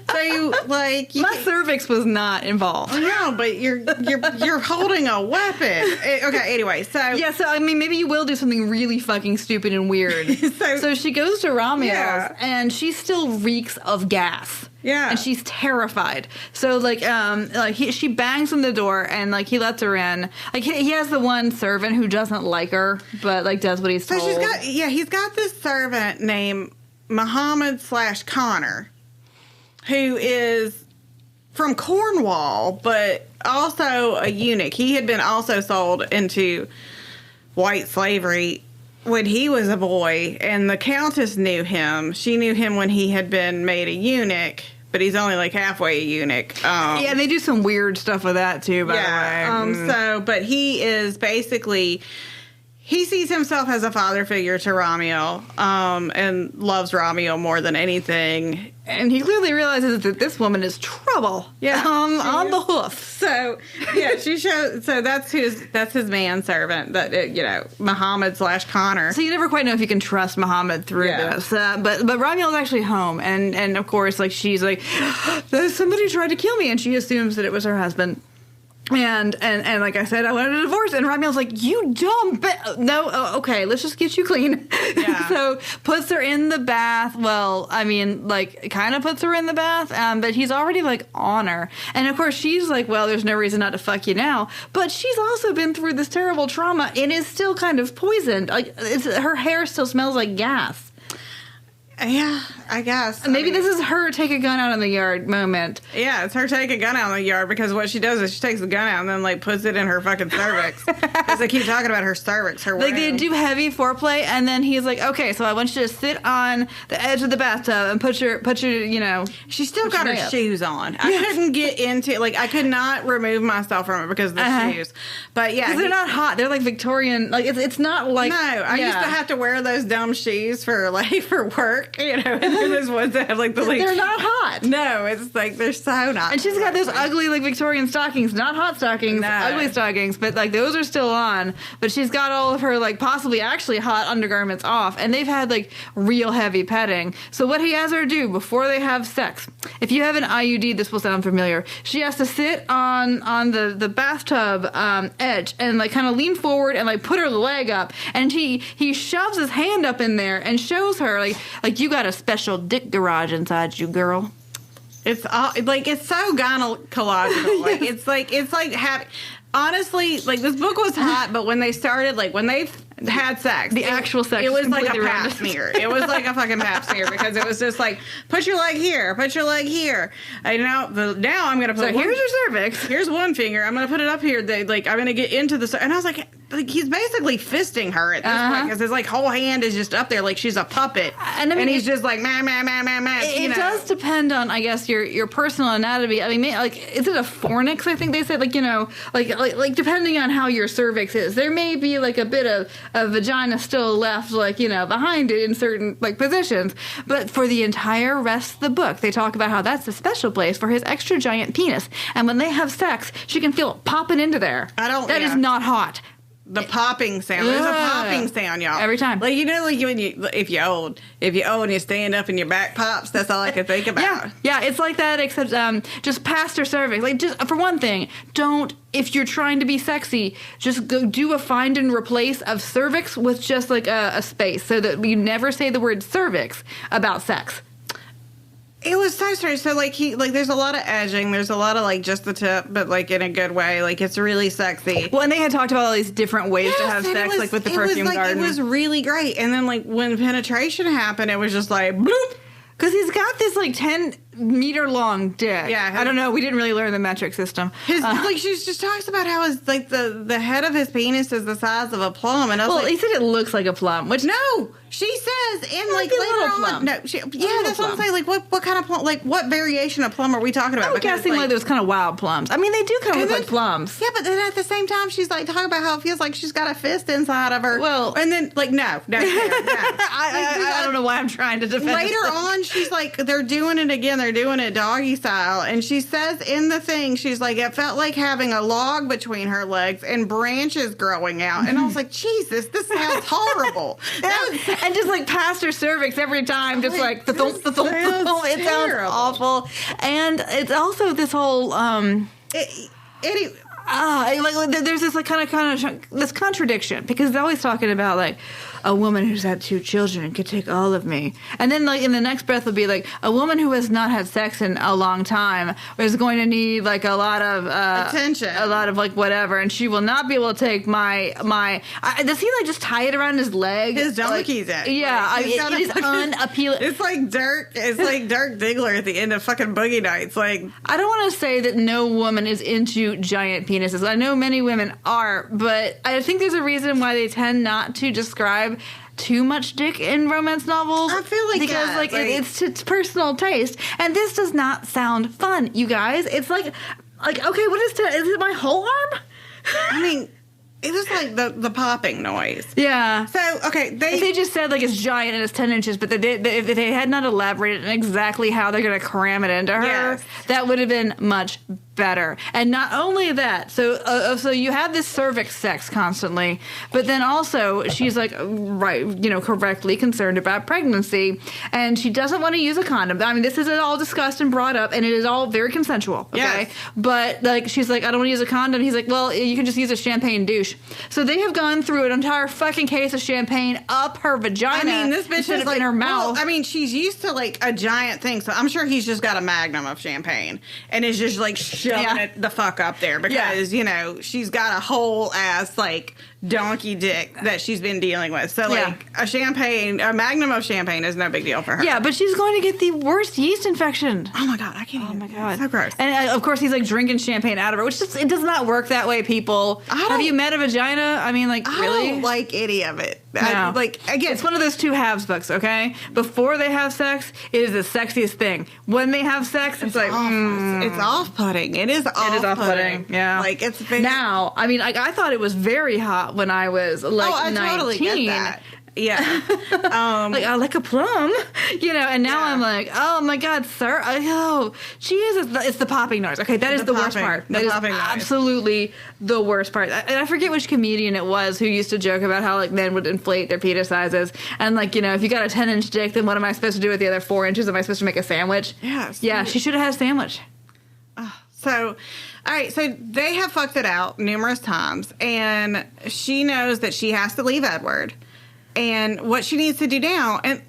So, like, my cervix was not involved. No, but you're holding a weapon. Okay, anyway, so yeah, so I mean, maybe you will do something really fucking stupid and weird. So she goes to Ramiel's, and she still reeks of gas. Yeah, and she's terrified. So she bangs on the door, and like he lets her in. Like he has the one servant who doesn't like her, but like does what he's told. So he's got this servant named Muhammad/Connor, who is from Cornwall, but also a eunuch. He had been also sold into white slavery when he was a boy, and the Countess knew him. She knew him when he had been made a eunuch, but he's only like halfway a eunuch. Yeah, they do some weird stuff with that too, by the way. But he is basically, he sees himself as a father figure to Ramiel, and loves Ramiel more than anything. And he clearly realizes that this woman is trouble. Yeah, on the hoof. So yeah, she shows. So that's his manservant. That Muhammad/Connor. So you never quite know if you can trust Muhammad through this. But Ramiel is actually home, and of course, like she's like, somebody tried to kill me, and she assumes that it was her husband. And like I said, I wanted a divorce, and Ramiel's like, you dumb bitch. No, okay, let's just get you clean. Yeah. So puts her in the bath. Well, I mean, like, kind of puts her in the bath, but he's already like on her. And of course, she's like, well, there's no reason not to fuck you now. But she's also been through this terrible trauma and is still kind of poisoned. Like, her hair still smells like gas. Yeah, I guess. Maybe this is her take a gun out in the yard moment. Yeah, it's her take a gun out in the yard, because what she does is she takes the gun out and then, like, puts it in her fucking cervix. Because they keep talking about her cervix, her Like, they do heavy foreplay, and then he's like, okay, so I want you to sit on the edge of the bathtub and put your you know... She still got her shoes on. I couldn't get into, like, I could not remove myself from it because of the shoes. But, yeah. Because they're not hot. They're, like, Victorian. Like, it's not, like... No, I used to have to wear those dumb shoes for, like, for work, you know, and they're those ones that have, like, the, like... They're not hot. No, it's, like, they're so not. And she's got those ugly, like, Victorian stockings. Not hot stockings, ugly stockings, but, like, those are still on. But she's got all of her, like, possibly actually hot undergarments off, and they've had, like, real heavy petting. So what he has her do before they have sex, if you have an IUD, this will sound familiar, she has to sit on the bathtub edge and, like, kind of lean forward and, like, put her leg up, and he shoves his hand up in there and shows her, like you got a special dick garage inside you, girl. It's all, like, it's so gynecological. Like, it's like having... Honestly, like, this book was hot, but when they started, like, when they had sex... The actual sex. It was like a pap smear. It was like a fucking pap smear, because it was just like, put your leg here, put your leg here. And now I'm going to put... So here's your cervix. Here's one finger. I'm going to put it up here. Like, I'm going to get into the... And I was like, he's basically fisting her at this point, because his, like, whole hand is just up there like she's a puppet. And I mean, he's just like, man. It does depend on, I guess, your personal anatomy. I mean, like, is it a fornix, I think they said? Like, you know, like depending on how your cervix is, there may be, like, a bit of a vagina still left, like, you know, behind it in certain, like, positions. But for the entire rest of the book, they talk about how that's a special place for his extra giant penis. And when they have sex, she can feel it popping into there. That is not hot. The popping sound. There's a popping sound, y'all. Every time. Like, you know, like if you're old and you stand up and your back pops, that's all I can think about. Yeah, it's like that, except just past her cervix. Like, just for one thing, if you're trying to be sexy, just go do a find and replace of cervix with just, like, a space, so that you never say the word cervix about sex. It was so strange. So, like, there's a lot of edging. There's a lot of, like, just the tip, but, like, in a good way. Like, it's really sexy. Well, and they had talked about all these different ways to have sex, like, with the perfume garden. It was really great. And then, like, when penetration happened, it was just like, bloop. Because he's got this, like, 10-meter long dick. Yeah. I don't know. We didn't really learn the metric system. Like, she just talks about how his, like, the head of his penis is the size of a plum. And I was he said it looks like a plum, which... No! She says, and, like, later on... No, that's what I'm saying. Like, what kind of plum... Like, what variation of plum are we talking about? I'm guessing, like, those kind of wild plums. I mean, they do kind of look like plums. Yeah, but then at the same time, she's, like, talking about how it feels like she's got a fist inside of her. Well... And then, like, no. I don't know why I'm trying to defend Later on, she's like, they're doing it again. They're doing it doggy style. And she says in the thing, she's like, it felt like having a log between her legs and branches growing out. And I was like, Jesus, this sounds horrible. And just, like, past her cervix every time, just like, the thump. It sounds awful. And it's also this whole, there's this, like, kind of this contradiction, because they're always talking about, like, a woman who's had 2 children could take all of me. And then, like, in the next breath will be, like, a woman who has not had sex in a long time is going to need, like, a lot of... attention. A lot of, like, whatever. And she will not be able to take my does he, like, just tie it around his leg? His donkey's it. Yeah. Like, it is unappealing. It's like Dirk Diggler at the end of fucking Boogie Nights. Like, I don't want to say that no woman is into giant penises. I know many women are, but I think there's a reason why they tend not to describe too much dick in romance novels. I feel like because that, it's personal taste, and this does not sound fun, you guys. It's like okay, what is it my whole arm? I mean, it was like the popping noise. Yeah. So, okay, if they just said, like, it's giant and it's 10 inches, but if they had not elaborated on exactly how they're going to cram it into her, that would have been much better. And not only that, so you have this cervix sex constantly, but then also she's, like, correctly concerned about pregnancy, and she doesn't want to use a condom. I mean, this is all discussed and brought up, and it is all very consensual, okay? Yes. But, like, she's like, I don't want to use a condom. He's like, well, you can just use a champagne douche. So they have gone through an entire fucking case of champagne up her vagina. I mean, this bitch is, like, in her mouth. Well, I mean, she's used to, like, a giant thing, so I'm sure he's just got a magnum of champagne and is just, like, shoving it the fuck up there because, you know, she's got a whole ass, like, donkey dick that she's been dealing with. So, like, a magnum of champagne is no big deal for her. Yeah, but she's going to get the worst yeast infection. Oh, my God. I can't even. Oh, my God. So gross. And, of course, he's, like, drinking champagne out of her, which just, it does not work that way, people. Have you met a vagina? I mean, like, really? I don't like any of it. No. Again. It's one of those two halves books, okay? Before they have sex, it is the sexiest thing. When they have sex, it's like, It's off-putting. It is off-putting. Yeah. Like, it's very... Now, I mean, like, I thought it was very hot when I was, like, I 19. totally get that. Yeah. Like, I like a plum, and now I'm like, oh my God, sir. Oh, Jesus. It's the popping noise. Okay, that is the worst part. That is absolutely the worst part. And I forget which comedian it was who used to joke about how, like, men would inflate their penis sizes. And, like, if you got a 10-inch dick, then what am I supposed to do with the other 4 inches? Am I supposed to make a sandwich? Yes. Yeah, she should have had a sandwich. So, all right, so they have fucked it out numerous times. And she knows that she has to leave Edward. And what she needs to do now, and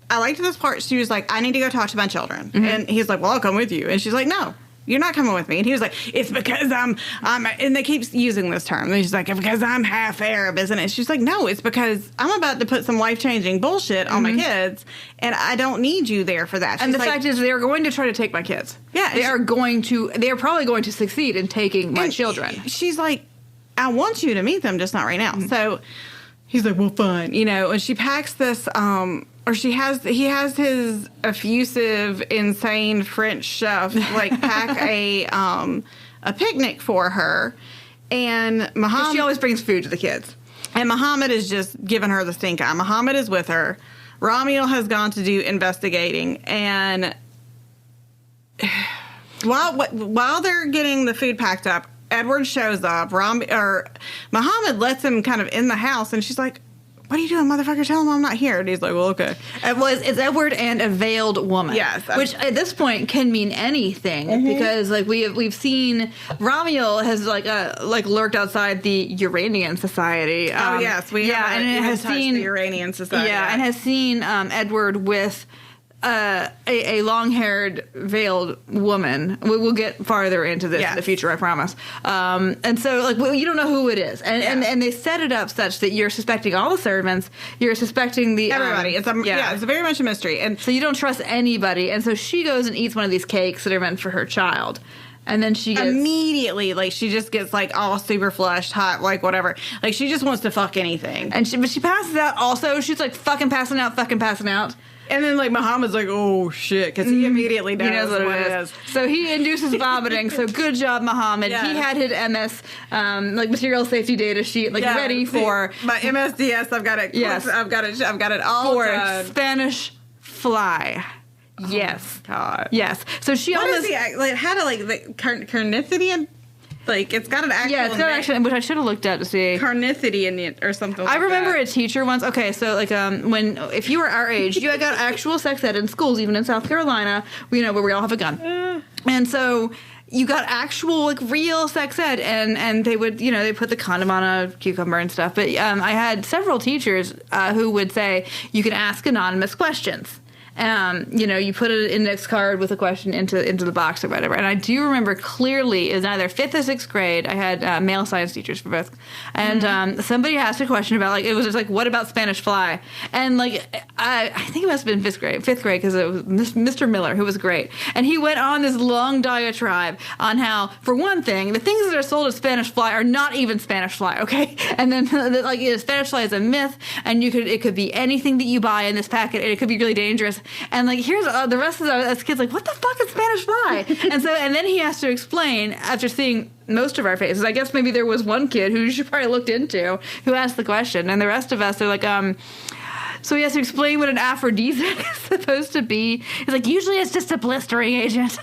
I liked this part, she was like, I need to go talk to my children. Mm-hmm. And he's like, well, I'll come with you. And she's like, no, you're not coming with me. And he was like, it's because I'm and they keep using this term. And she's like, because I'm half Arab, isn't it? She's like, no, it's because I'm about to put some life-changing bullshit on my kids, and I don't need you there for that. And the fact is, they're going to try to take my kids. Yeah. They are probably going to succeed in taking my children. She's like, I want you to meet them, just not right now. Mm-hmm. So... he's like, well, fine. And she packs this, he has his effusive, insane French chef, like, pack a picnic for her. And Muhammad... she always brings food to the kids. And Muhammad is just giving her the stink eye. Muhammad is with her. Ramiel has gone to do investigating. And while they're getting the food packed up, Edward shows up. Muhammad lets him kind of in the house, and she's like, what are you doing, motherfucker? Tell him I'm not here. And he's like, well, okay. It's Edward and a veiled woman. Yes. Which at this point can mean anything, because, like, we've seen Ramiel has, like lurked outside the Uranian Society. Yes. We have seen the Uranian Society. Yeah, and has seen Edward with... a long-haired, veiled woman. We'll get farther into this in the future, I promise. And so, like, you don't know who it is, and they set it up such that you're suspecting all the servants. You're suspecting everybody. It's very much a mystery, and so you don't trust anybody. And so she goes and eats one of these cakes that are meant for her child. And then she gets... immediately, like, she just gets, like, all super flushed, hot, like, whatever. Like, she just wants to fuck anything. But she passes out also. She's, like, fucking passing out. And then, like, Muhammad's like, oh, shit, because he immediately knows what it is. So he induces vomiting. So good job, Muhammad. Yeah. He had his MS, material safety data sheet, ready for... my MSDS, I've got it. Yes. I've got it all for done. Spanish fly. Yes. Oh, God. Yes. So she what almost... the carnithidian... Like, it's got an actual... yeah, it's got an actual... which I should have looked at to see. Carnithidian or something like that. I remember a teacher once... okay, so, like, if you were our age, you got actual sex ed in schools, even in South Carolina, where we all have a gun. And so... you got actual, like, real sex ed, and they would, they put the condom on a cucumber and stuff. But I had several teachers who would say, you can ask anonymous questions. You put an index card with a question into the box or whatever. And I do remember clearly, it was either 5th or 6th grade. I had male science teachers for both. And somebody asked a question about, like, it was just like, what about Spanish fly? And, like, I think it must have been 5th grade, because it was Mr. Miller, who was great. And he went on this long diatribe on how, for one thing, the things that are sold as Spanish fly are not even Spanish fly, okay? And then, like, Spanish fly is a myth, and it could be anything that you buy in this packet, and it could be really dangerous. And, like, here's the rest of us kids like, what the fuck is Spanish fly? and then he has to explain, after seeing most of our faces, I guess maybe there was one kid who you should probably looked into who asked the question, and the rest of us are like, so he has to explain what an aphrodisiac is supposed to be. He's like, usually it's just a blistering agent.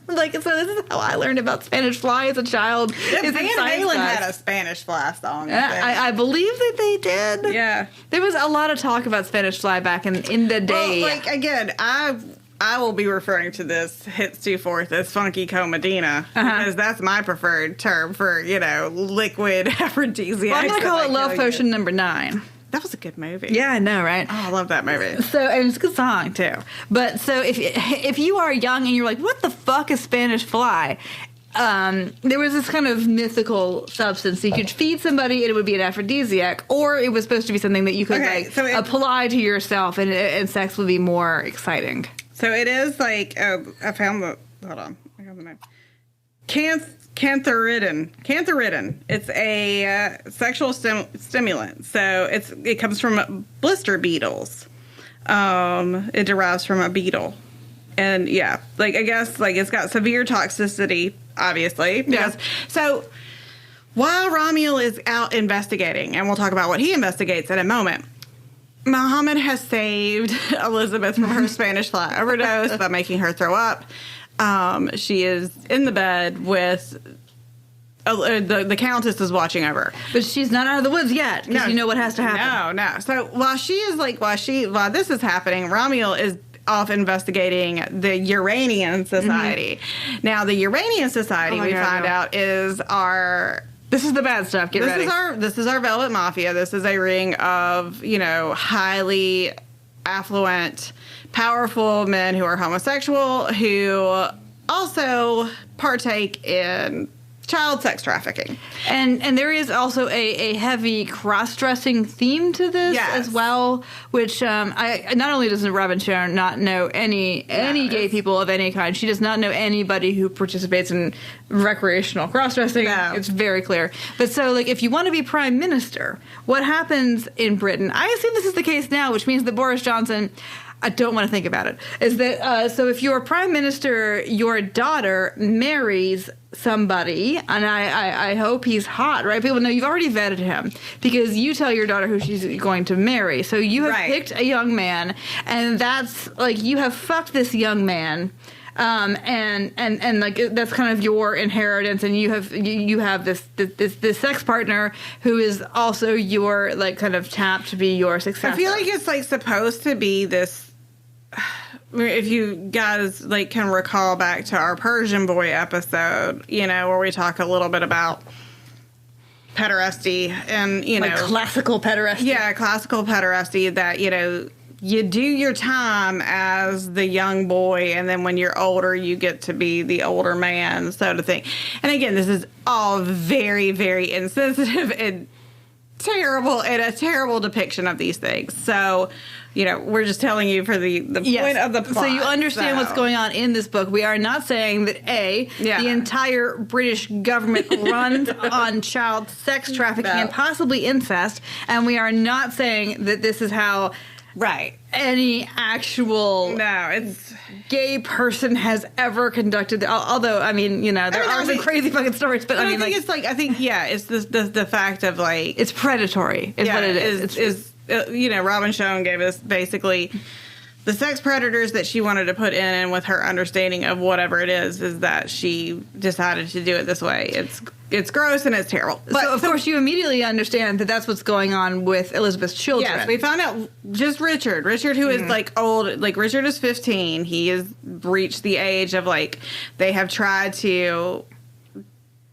Like, so this is how I learned about Spanish fly as a child. Yeah, Van Halen had a Spanish fly song. I believe that they did. Yeah. There was a lot of talk about Spanish fly back in the day. Well, like, again, I will be referring to this Hits 2/4 as Funky Comedina, because that's my preferred term for, liquid aphrodisiacs. Well, I'm going to call it Love Potion number 9. That was a good movie. Yeah, I know, right? Oh, I love that movie. So, and it's a good song, too. But, so, if you are young and you're like, what the fuck is Spanish fly? there was this kind of mythical substance. You could feed somebody and it would be an aphrodisiac, or it was supposed to be something that you could apply to yourself and sex would be more exciting. So it is like, I found the, hold on, I got the name. Cantharidin. It's a sexual stimulant. So it comes from blister beetles. It derives from a beetle. And yeah, like I guess like it's got severe toxicity, obviously. Because, so while Ramiel is out investigating, and we'll talk about what he investigates in a moment, Muhammad has saved Elizabeth from her Spanish fly overdose by making her throw up. She is in the bed with the Countess is watching over, but she's not out of the woods yet because you know what has to happen. No. So while this is happening, Ramiel is off investigating the Uranian Society. Mm-hmm. Now, the Uranian Society, find out, is our... This is the bad stuff. Get ready. This is our Velvet Mafia. This is a ring of, highly affluent, powerful men who are homosexual, who also partake in child sex trafficking. And there is also a heavy cross-dressing theme to this as well, which I not only does Robin Schone not know any gay people of any kind, she does not know anybody who participates in recreational cross-dressing. No. It's very clear. But so, like, if you want to be prime minister, what happens in Britain, I assume this is the case now, which means that Boris Johnson... I don't want to think about it, is that, so if you're prime minister, your daughter marries somebody, and I hope he's hot, right? People know you've already vetted him, because you tell your daughter who she's going to marry. So you have picked a young man, and that's, like, you have fucked this young man, and like, that's kind of your inheritance, and you have this sex partner who is also your, like, kind of tapped to be your successor. I feel like it's, like, supposed to be this... If you guys can recall back to our Persian Boy episode, where we talk a little bit about pederasty and like classical pederasty. Yeah, classical pederasty, that you do your time as the young boy, and then when you're older, you get to be the older man, sort of thing. And again, this is all very, very insensitive and terrible, and a terrible depiction of these things. So, we're just telling you for the point of the plot. So you understand what's going on in this book. We are not saying that, the entire British government runs on child sex trafficking and possibly incest, and we are not saying that this is how any actual gay person has ever conducted. Although, I mean, there are some crazy fucking stories, but I think it's the fact of, like, it's predatory is what it is. Robin Schone gave us basically the sex predators that she wanted to put in, and with her understanding of whatever it is that she decided to do it this way. It's gross and it's terrible. But so, of course, you immediately understand that that's what's going on with Elizabeth's children. Yes, we found out just Richard, who is, like, old. Like, Richard is 15. He has reached the age of, like, they have tried to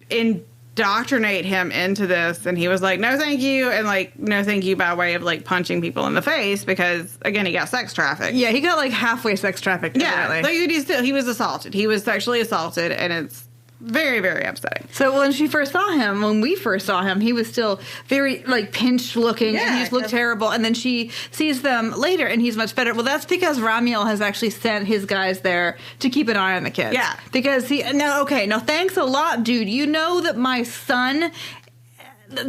indoctrinate him into this, and he was like, no thank you, and, like, no thank you by way of, like, punching people in the face, because again, he got sex trafficked. Yeah, he got, like, halfway sex trafficked. Yeah, like, he was assaulted. He was sexually assaulted, and it's very, very upsetting. So when we first saw him, he was still very, like, pinched looking, and he just looked terrible. And then she sees them later, and he's much better. Well, that's because Ramiel has actually sent his guys there to keep an eye on the kids. Yeah. Because thanks a lot, dude. You know that my son...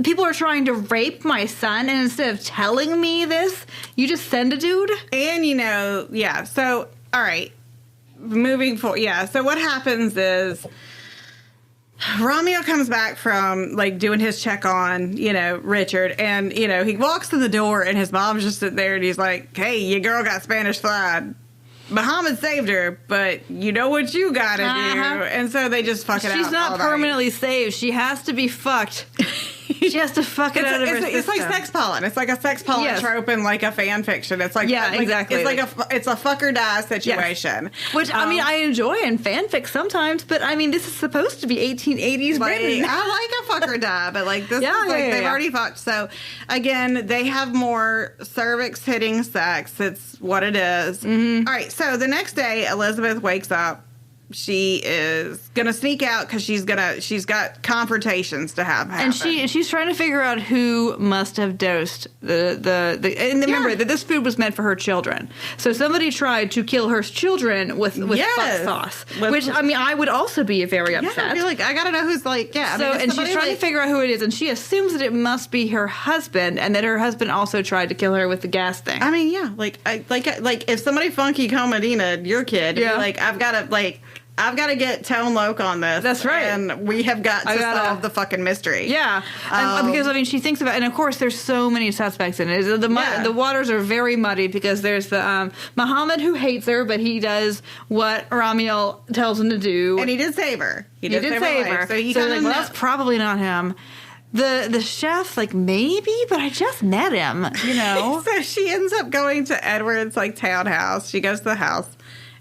People are trying to rape my son, and instead of telling me this, you just send a dude? And, so, all right. Moving forward, so what happens is... Ramiel comes back from, like, doing his check on, Richard, and, he walks to the door, and his mom's just sitting there, and he's like, hey, your girl got Spanish fly. Muhammad saved her, but you know what you gotta do. And so they just fuck it out. She's not permanently saved. She has to be fucked. She has to fuck it out of her system. It's like sex pollen. It's like a sex pollen trope in, like, a fan fiction. It's like, exactly. It's a fuck or die situation. Yes. Which, I mean, I enjoy in fanfic sometimes, but I mean, this is supposed to be 1880s Britain. I like a fuck or die, but, like, this is they've already fucked. So again, they have more cervix hitting sex. It's what it is. Mm-hmm. All right. So the next day, Elizabeth wakes up she is gonna sneak out because she's got confrontations to have happen. And she's trying to figure out who must have dosed the and remember that this food was meant for her children. So somebody tried to kill her children with fuck sauce, which I mean I would also be very upset. Yeah, I'd be like, I gotta know who's like, yeah. So, and she's trying to figure out who it is, and she assumes that it must be her husband, and that her husband also tried to kill her with the gas thing. I mean, yeah, like if somebody funky called Medina, your kid, yeah. Like I've got to get Tone Loc on this. That's right. And we have got to solve the fucking mystery. Yeah. Because, I mean, she thinks about... And, of course, there's so many suspects in it. The waters are very muddy because there's the Muhammad who hates her, but he does what Ramiel tells him to do. And he did save her. He did save her. So that's probably not him. The chef, like, maybe, but I just met him, you know? So she ends up going to Edward's, like, townhouse. She goes to the house,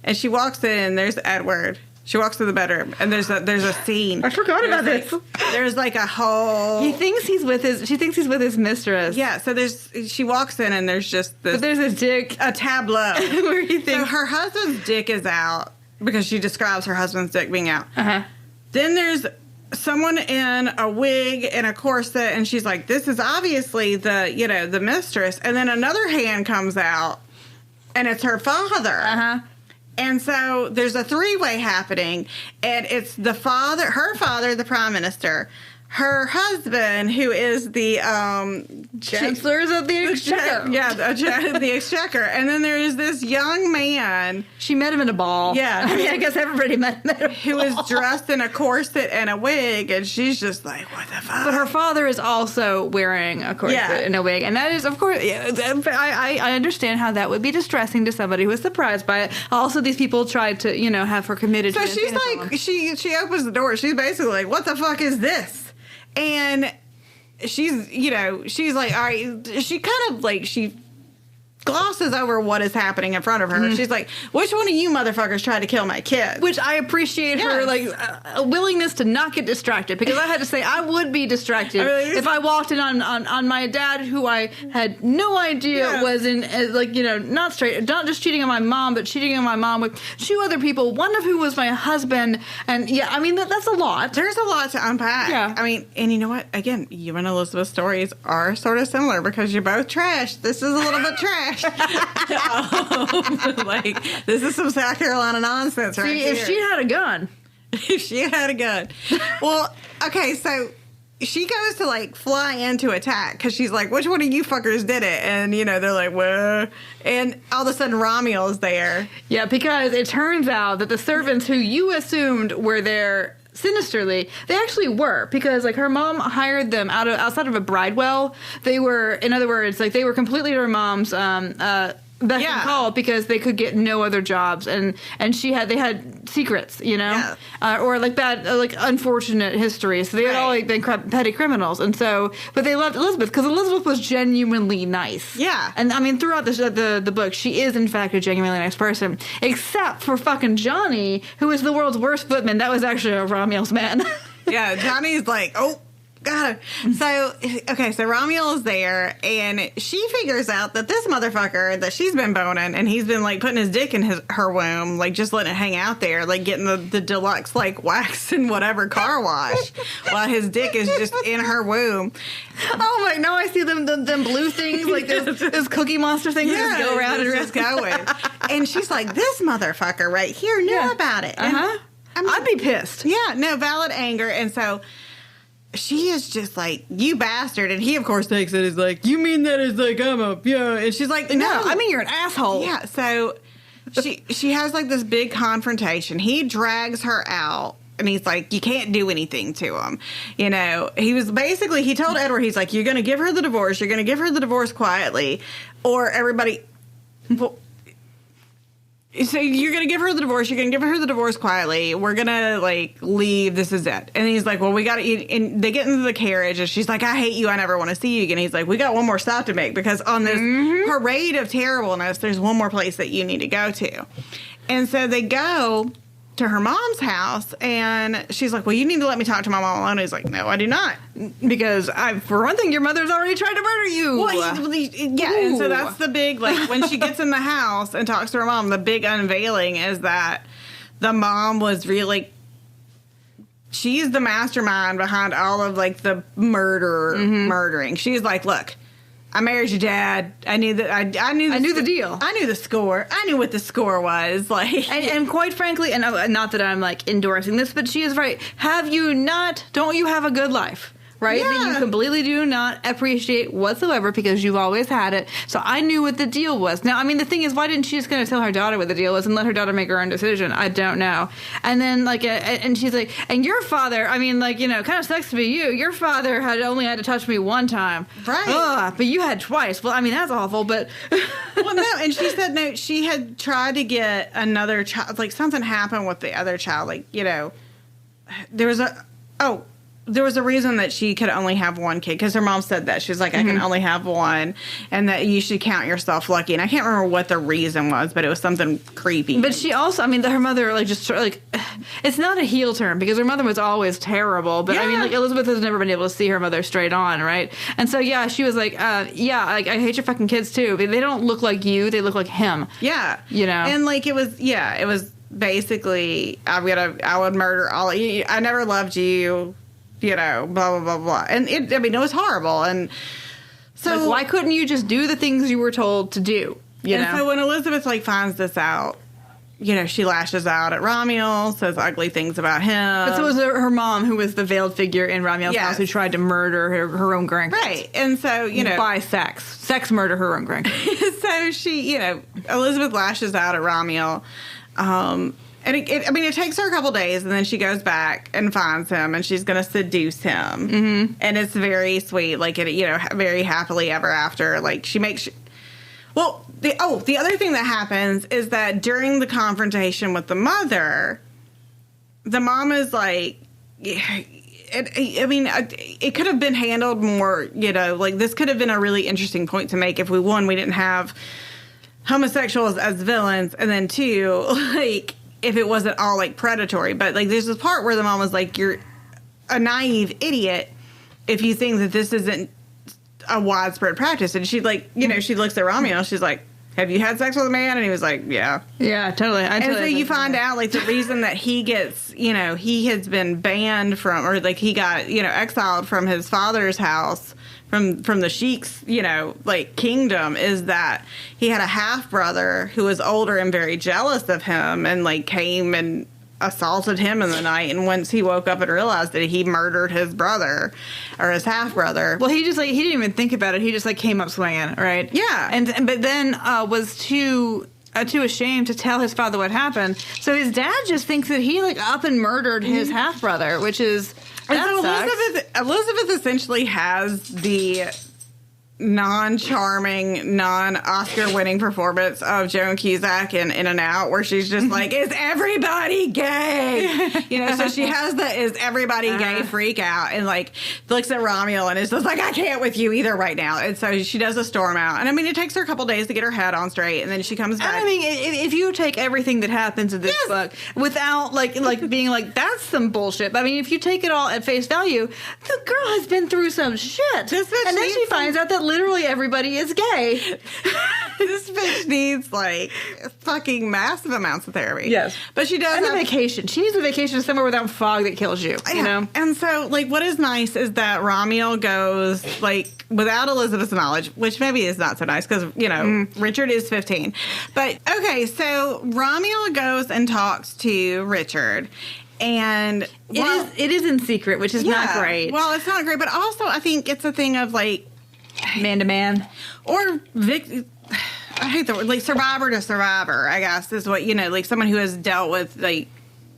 and she walks in, and there's Edward. She walks to the bedroom, and there's a scene. I forgot about this. There's like a whole... She thinks he's with his mistress. Yeah, so she walks in, and there's just this... But there's a dick. A tableau. Where you think... So her husband's dick is out, because she describes her husband's dick being out. Uh-huh. Then there's someone in a wig and a corset, and she's like, this is obviously the mistress. And then another hand comes out, and it's her father. Uh-huh. And so there's a three-way happening, and it's her father, the prime minister, her husband, who is the chancellors of the exchequer. The exchequer. And then there is this young man. She met him in a ball. Yeah. I mean, I guess everybody met him in a ball. Who is dressed in a corset and a wig, and she's just like, what the fuck? But her father is also wearing a corset and a wig. And that is, of course, I understand how that would be distressing to somebody who was surprised by it. Also, these people tried to, have her committed to it. So she's like, she opens the door. She's basically like, what the fuck is this? And she's like, all right, she kind of like, she glosses over what is happening in front of her. Mm-hmm. She's like, which one of you motherfuckers tried to kill my kid? Which I appreciate her, like, a willingness to not get distracted. Because I had to say, I would be distracted if I walked in on my dad, who I had no idea was in, not just cheating on my mom, but cheating on my mom with two other people, one of who was my husband. And, I mean, that's a lot. There's a lot to unpack. Yeah. I mean, and you know what? Again, you and Elizabeth's stories are sort of similar because you're both trash. This is a little bit trash. Like, this is some South Carolina nonsense right here. If she had a gun. If she had a gun. Well, okay, so she goes to, like, fly in to attack because she's like, which one of you fuckers did it? And, they're like, well, and all of a sudden Ramiel is there. Yeah, because it turns out that the servants who you assumed were there sinisterly, they actually were, because like her mom hired them outside of a bridewell. They were, in other words, like they were completely her mom's beck and call because they could get no other jobs, and they had secrets, or like bad, like unfortunate histories. So they had all like been petty criminals, and so, but they loved Elizabeth because Elizabeth was genuinely nice. Yeah, and I mean throughout the book, she is in fact a genuinely nice person, except for fucking Johnny, who is the world's worst footman. That was actually Ramiel's man. Yeah, Johnny's like, oh. God. So Ramiel is there, and she figures out that this motherfucker that she's been boning, and he's been, like, putting his dick in her womb, like, just letting it hang out there, like, getting the deluxe, like, wax and whatever car wash, while his dick is just in her womb. Oh, my, now I see them blue things, like, those Cookie Monster things that just go around and just going. And she's like, this motherfucker right here knew about it. Uh-huh. I'd be pissed. Yeah, no, valid anger. And so she is just like, you bastard. And he, of course, takes it as like, you mean that as like, and she's like, no, I mean, you're an asshole. Yeah, so she has like this big confrontation. He drags her out, and he's like, you can't do anything to him. He told Edward, he's like, you're going to give her the divorce. You're going to give her the divorce quietly, or everybody... So you're going to give her the divorce. You're going to give her the divorce quietly. We're going to, like, leave. This is it. And he's like, well, we got to eat. And they get into the carriage, and she's like, I hate you. I never want to see you again. He's like, we got one more stop to make, because on this parade of terribleness, there's one more place that you need to go to. And so they go to her mom's house, and she's like, well, you need to let me talk to my mom alone. And he's like, no, I do not. Because, for one thing, your mother's already tried to murder you. Well, and so that's the big, like, when she gets in the house and talks to her mom, the big unveiling is that the mom was really, she's the mastermind behind all of, like, the murdering. She's like, look, I married your dad. I knew that. I knew the deal. I knew the score. I knew what the score was. Like, and quite frankly, and not that I'm like endorsing this, but she is right. Don't you have a good life? Right? Yeah. That you completely do not appreciate whatsoever because you've always had it. So I knew what the deal was. Now, I mean, the thing is, why didn't she just kind of tell her daughter what the deal was and let her daughter make her own decision? I don't know. And then, like, and she's like, and your father, I mean, like, you know, kind of sucks to be you. Your father only had to touch me one time. Right. Ugh, but you had twice. Well, I mean, that's awful, but... Well, no, and she said, no, she had tried to get another child. Like, something happened with the other child. Like, you know, there was a reason that she could only have one kid, because her mom said that. She was like, I can only have one, and that you should count yourself lucky. And I can't remember what the reason was, but it was something creepy. But she also, I mean, her mother, like, just, like, it's not a heel turn, because her mother was always terrible. But, I mean, like, Elizabeth has never been able to see her mother straight on, right? And so, yeah, she was like, like, I hate your fucking kids, too. But they don't look like you. They look like him. Yeah. You know? And, like, it was basically, I would murder all of you. I never loved you. You know, blah, blah, blah, blah. And it was horrible. And so... Like, why couldn't you just do the things you were told to do? You know? So when Elizabeth, like, finds this out, you know, she lashes out at Ramiel, says ugly things about him. But so it was her mom, who was the veiled figure in Ramiel's house, who tried to murder her own grandkids. Right. And so, you know... By sex. Sex murder her own grandkids. So she, you know, Elizabeth lashes out at Ramiel. And it takes her a couple days, and then she goes back and finds him, and she's going to seduce him. Mm-hmm. And it's very sweet, like, very happily ever after. Like, she makes... Well, the other thing that happens is that during the confrontation with the mother, the mom is like... It could have been handled more, you know, like, this could have been a really interesting point to make if we didn't have homosexuals as villains, and then two, like... if it wasn't all, like, predatory. But, like, there's this part where the mom was like, you're a naive idiot if you think that this isn't a widespread practice. And she, like, you know, she looks at Ramiel, she's like, have you had sex with a man? And he was like, yeah. Yeah, totally. And so you find out, like, the reason that he gets, you know, he has been banned from, or, like, he got, you know, exiled from his father's house, from the sheik's, you know, like, kingdom, is that he had a half-brother who was older and very jealous of him, and, like, came and assaulted him in the night. And once he woke up and realized that he murdered his brother, or his half-brother. Well, he just, like, he didn't even think about it. He just, like, came up swinging, right? Yeah. But then was too ashamed to tell his father what happened. So his dad just thinks that he, like, up and murdered his half-brother, which is... And so Elizabeth essentially has the non-charming, non-Oscar-winning performance of Joan Cusack in and Out, where she's just like, is everybody gay? You know, so she has the is everybody gay freak out, and, like, looks at Ramiel and is just like, I can't with you either right now. And so she does a storm out. And, I mean, it takes her a couple days to get her head on straight, and then she comes back. I mean, if you take everything that happens in this book without, like being like, that's some bullshit. I mean, if you take it all at face value, the girl has been through some shit. And then she finds out that literally everybody is gay. This bitch needs, like, fucking massive amounts of therapy. Yes. But she does have a vacation. She needs a vacation somewhere without fog that kills you, you know? And so, like, what is nice is that Ramiel goes, like, without Elizabeth's knowledge, which maybe is not so nice because, you know, Richard is 15. But, okay, so Ramiel goes and talks to Richard. And it is in secret, which is not great. Well, it's not great, but also I think it's a thing of, like, man to man, or I hate the word, like, survivor to survivor, I guess, is what, you know, like, someone who has dealt with, like,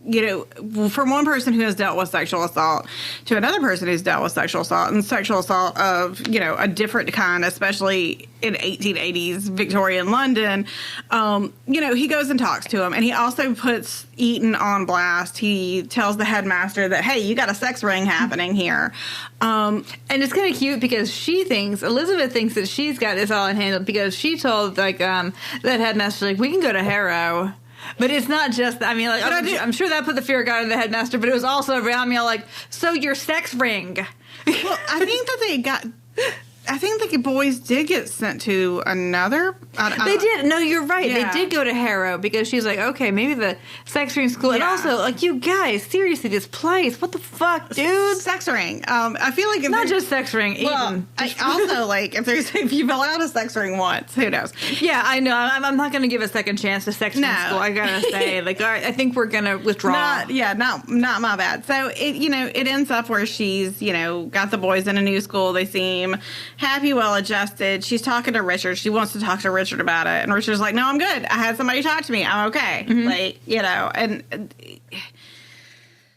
you know, from one person who has dealt with sexual assault to another person who's dealt with sexual assault, and sexual assault of, you know, a different kind, especially in 1880s Victorian London. You know, he goes and talks to him, and he also puts Eton on blast. He tells the headmaster that, hey, you got a sex ring happening here. And it's kind of cute because Elizabeth thinks that she's got this all in hand because she told, like, that headmaster, like, we can go to Harrow. But it's not just, I mean, like, I'm sure that put the fear of God in the headmaster, but it was also around me, like, so your sex ring. Well, I think that they got... I think the boys did get sent to another. They did. No, you're right. Yeah. They did go to Harrow because she's like, okay, maybe the sex ring school. And also, like, you guys, seriously, this place, what the fuck, dude? Sex ring. I feel like Not just sex ring. Well, even. also like if you've allowed a sex ring once, who knows? Yeah, I know. I'm not going to give a second chance to sex ring school. I gotta say, like, all right, I think we're gonna withdraw. Not my bad. So it ends up where she's got the boys in a new school. They seem happy, well adjusted. She's talking to Richard. She wants to talk to Richard about it, and Richard's like, "No, I'm good. I had somebody talk to me. I'm okay." And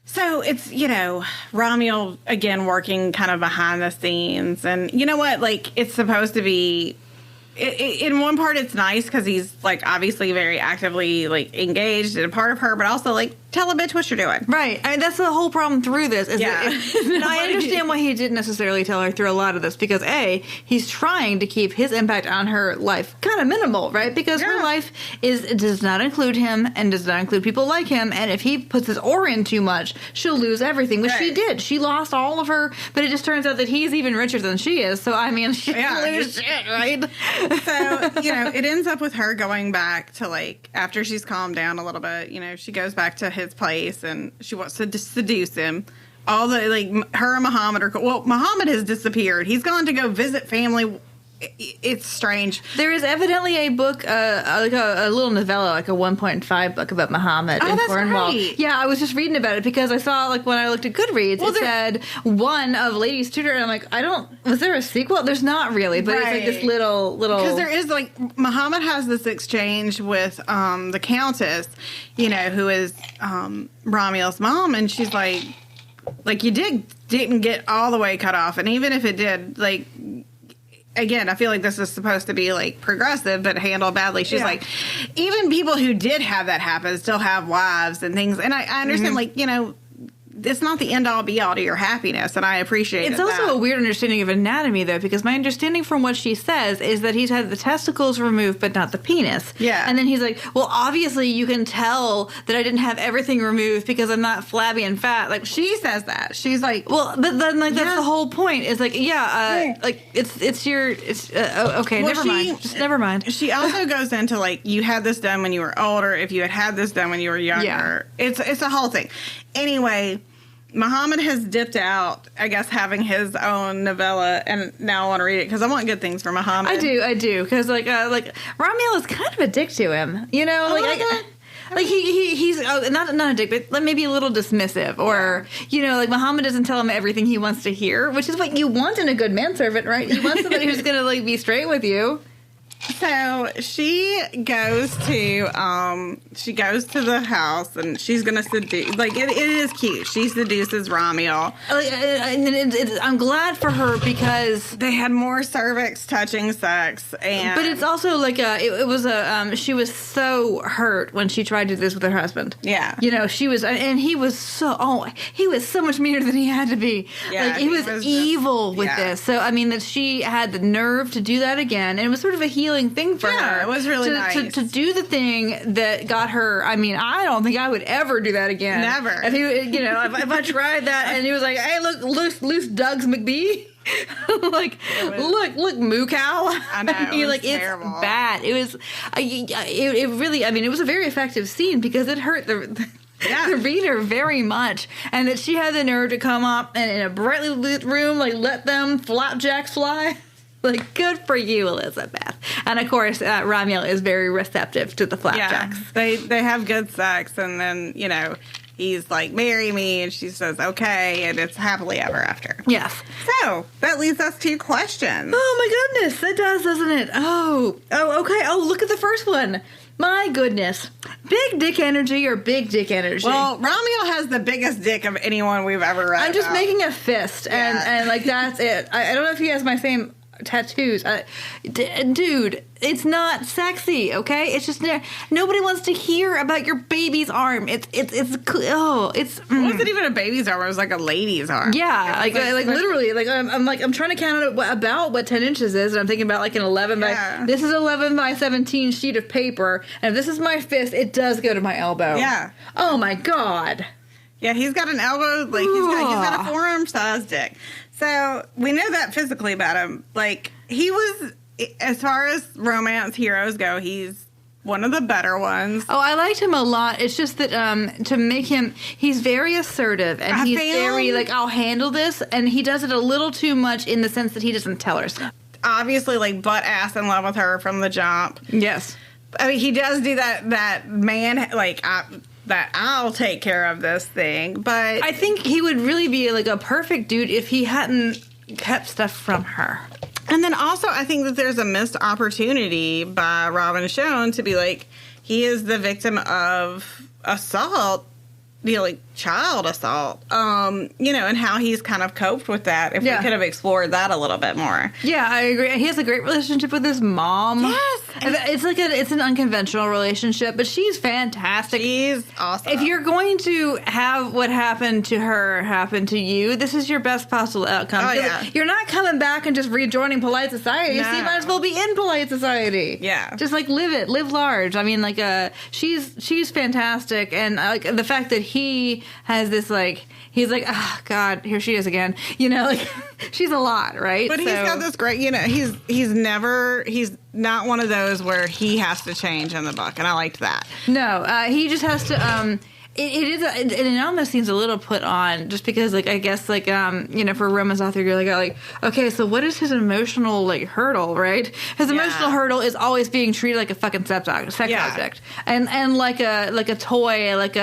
so it's Ramiel again working kind of behind the scenes, and you know what? Like, it's supposed to be. In one part, it's nice because he's like obviously very actively like engaged and a part of her, but also like tell a bitch what you're doing. Right. I mean, that's the whole problem through this. And I understand why he didn't necessarily tell her through a lot of this because he's trying to keep his impact on her life kind of minimal, right? Because her life does not include him and does not include people like him. And if he puts his aura in too much, she'll lose everything, which she did. She lost all of her, but it just turns out that he's even richer than she is. So I mean, she lose shit, right? So, it ends up with her going back to, like, after she's calmed down a little bit, she goes back to his place and she wants to seduce him. All the, like, her and Muhammad Muhammad has disappeared. He's gone to go visit family. It's strange. There is evidently a book, like a little novella, like a 1.5 book about Muhammad in Cornwall. Right. Yeah, I was just reading about it because I saw, like, when I looked at Goodreads, it said one of Ladies Tutor, and I'm like, was there a sequel? There's not really, but it's like this little. Because there is, like, Muhammad has this exchange with the Countess, who is Ramiel's mom, and she's like you didn't get all the way cut off, and even if it did, like. Again, I feel like this is supposed to be, like, progressive, but handled badly. She's like, even people who did have that happen still have wives and things. And I understand, like, it's not the end-all, be-all to your happiness, and I appreciate It's also a weird understanding of anatomy, though, because my understanding from what she says is that he's had the testicles removed, but not the penis. Yeah. And then he's like, well, obviously you can tell that I didn't have everything removed because I'm not flabby and fat. Like, she says that. She's like... Well, but then, like, that's the whole point. Is like, like, okay, never mind. Just never mind. She also goes into, like, you had this done when you were older. If you had this done when you were younger. Yeah. It's a whole thing. Anyway... Muhammad has dipped out, I guess, having his own novella, and now I want to read it because I want good things for Muhammad. I do, because like Ramiel is kind of a dick to him, he's not a dick, but maybe a little dismissive, or like Muhammad doesn't tell him everything he wants to hear, which is what you want in a good manservant, right? You want somebody who's gonna like be straight with you. So she goes to the house and she's gonna seduce. Like it is cute. She seduces Ramiel. I'm glad for her because they had more cervix touching sex, but it's also like she was so hurt when she tried to do this with her husband. Yeah, she was, and he was so much meaner than he had to be. Yeah, like he was evil with this. So I mean that she had the nerve to do that again, and it was sort of a healing thing for her. It was really nice to do the thing that got her. I mean, I don't think I would ever do that again. Never. If he, if I tried that and he was like, "Hey, look, loose Doug's McBee." Like, look, moo cow. I know. It's terrible. It's bad. It was. It really. I mean, it was a very effective scene because it hurt the reader very much, and that she had the nerve to come up and in a brightly lit room, like, let them flapjacks fly. Like, good for you, Elizabeth. And, of course, Ramiel is very receptive to the flapjacks. Yeah, they have good sex, and then, he's like, marry me, and she says, okay, and it's happily ever after. Yes. So, that leads us to questions. Oh, my goodness. It does, doesn't it? Oh, okay. Oh, look at the first one. My goodness. Big dick energy or big dick energy? Well, Ramiel has the biggest dick of anyone we've ever read. I'm just making a fist, and like, that's it. I don't know if he has my same tattoos. Dude, it's not sexy, okay? It's just nobody wants to hear about your baby's arm. It wasn't even a baby's arm. It was like a lady's arm. Yeah, like literally. Like I'm trying to count out about what 10 inches is, and I'm thinking about like an 11 by. This is 11 by 17 sheet of paper, and if this is my fist, it does go to my elbow. Yeah. Oh my god. Yeah, he's got an elbow, like, he's got a forearm-sized dick. So we know that physically about him. Like, he was, as far as romance heroes go, he's one of the better ones. Oh, I liked him a lot. It's just that to make him, he's very assertive and he's very like, I'll handle this, and he does it a little too much in the sense that he doesn't tell her so. Obviously, like, butt ass in love with her from the jump. Yes. I mean, he does do that man, like, that I'll take care of this thing, but I think he would really be like a perfect dude if he hadn't kept stuff from her. And then also, I think that there's a missed opportunity by Robin Schone to be like, he is the victim of assault, like child assault, and how he's kind of coped with that. If we could have explored that a little bit more. Yeah, I agree. He has a great relationship with his mom. Yes. It's an unconventional relationship, but she's fantastic. She's awesome. If you're going to have what happened to her happen to you, this is your best possible outcome. Oh, yeah. You're not coming back and just rejoining polite society. No. So you might as well be in polite society. Yeah. Just like live large. I mean, like she's fantastic, and like the fact that he has this like. He's like, oh, God, here she is again. Like, she's a lot, right? But he's got this great, he's not one of those where he has to change in the book, and I liked that. No, he just has to, it almost seems a little put on, just because, like, I guess, like, for a romance author, you're like, okay, so what is his emotional, like, hurdle, right? His emotional hurdle is always being treated like a fucking sex object, and like a toy, like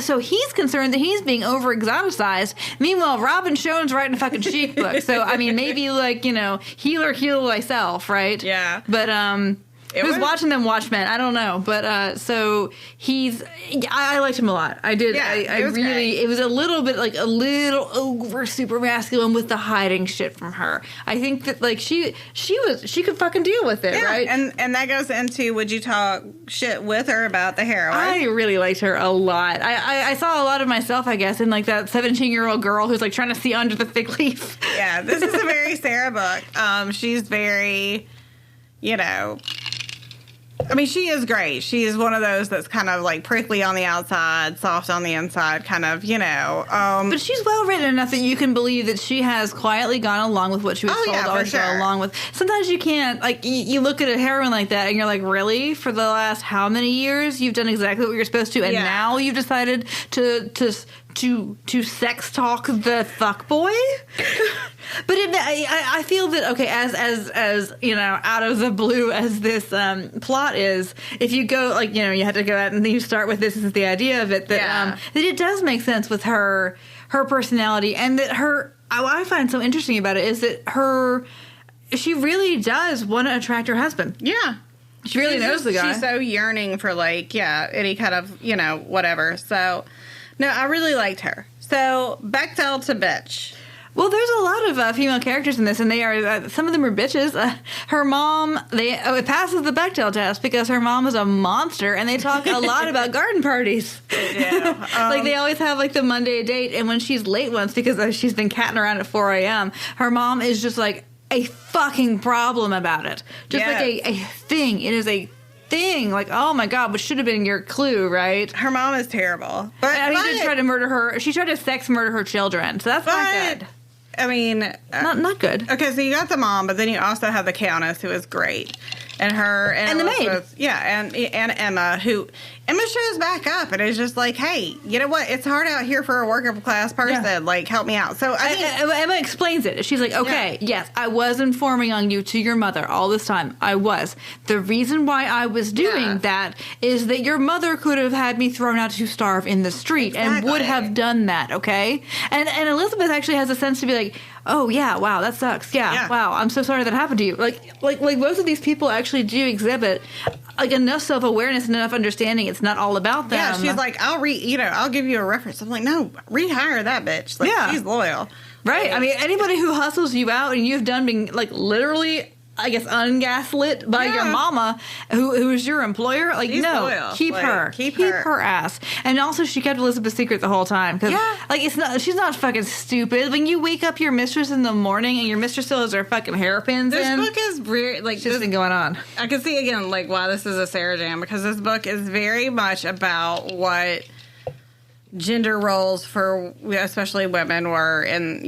so he's concerned that he's being over exoticized. Meanwhile, Robin Schone's writing a fucking sheik book, so I mean, maybe like heal thyself, right? Yeah, but Who's watching them Watchmen? I don't know, but so I liked him a lot. I did. Yeah, I really. Great. It was a little bit like a little over super masculine with the hiding shit from her. I think that like she could fucking deal with it, right? And that goes into, would you talk shit with her about the heroine? I really liked her a lot. I saw a lot of myself, I guess, in like that 17-year-old girl who's like trying to see under the fig leaf. Yeah, this is a very Sara book. She's very, I mean, she is great. She is one of those that's kind of like prickly on the outside, soft on the inside, kind of, But she's well written enough that you can believe that she has quietly gone along with what she was told to always go along with. Sometimes you can't, like, you look at a heroine like that and you're like, really? For the last how many years you've done exactly what you're supposed to, and now you've decided to sex talk the fuckboy? But I feel that, okay, as out of the blue as this plot is, if you go, like, you had to go out and you start with this is the idea of it, that it does make sense with her personality, and that what I find so interesting about it is that she really does want to attract her husband. Yeah. She really knows the guy. She's so yearning for, like, any kind of, whatever. So, no, I really liked her. So, Bechdel to bitch. Well, there's a lot of female characters in this, and they are some of them are bitches. Her mom, it passes the Bechdel test because her mom is a monster, and they talk a lot about garden parties. They do. Like, they always have like the Monday date, and when she's late once because she's been catting around at 4 a.m., her mom is just like a fucking problem about it. Just like a thing. It is a thing. Like, oh my God, which should have been your clue, right? Her mom is terrible. But she just tried to murder her. She tried to sex murder her children. So that's not good. I mean, not good. Okay, so you got the mom, but then you also have the countess, who is great, and the maid, and Emma, who shows back up and is just like, hey, you know what? It's hard out here for a working class person. Yeah. Like, help me out. So I think Emma explains it. She's like, okay, yes, I was informing on you to your mother all this time. I was. The reason why I was doing that is that your mother could have had me thrown out to starve in the street and would have done that. Okay, and Elizabeth actually has a sense to be like, oh yeah, wow, that sucks. Yeah, wow, I'm so sorry that happened to you. Like most of these people actually do exhibit like enough self-awareness and enough understanding. It's not all about them. Yeah, she's like, I'll give you a reference. I'm like, no, rehire that bitch. Like, she's loyal. Right. I mean, anybody who hustles you out and you've done being like literally, I guess, ungaslit by your mama, who is your employer. Like, she's loyal. Keep her. Keep her ass. And also, she kept Elizabeth's secret the whole time. Cause, like, she's not fucking stupid. When you wake up your mistress in the morning and your mistress still has her fucking hairpins this book is weird. Like, just been going on. I can see again, like, why this is a Sara jam, because this book is very much about what gender roles for especially women were in,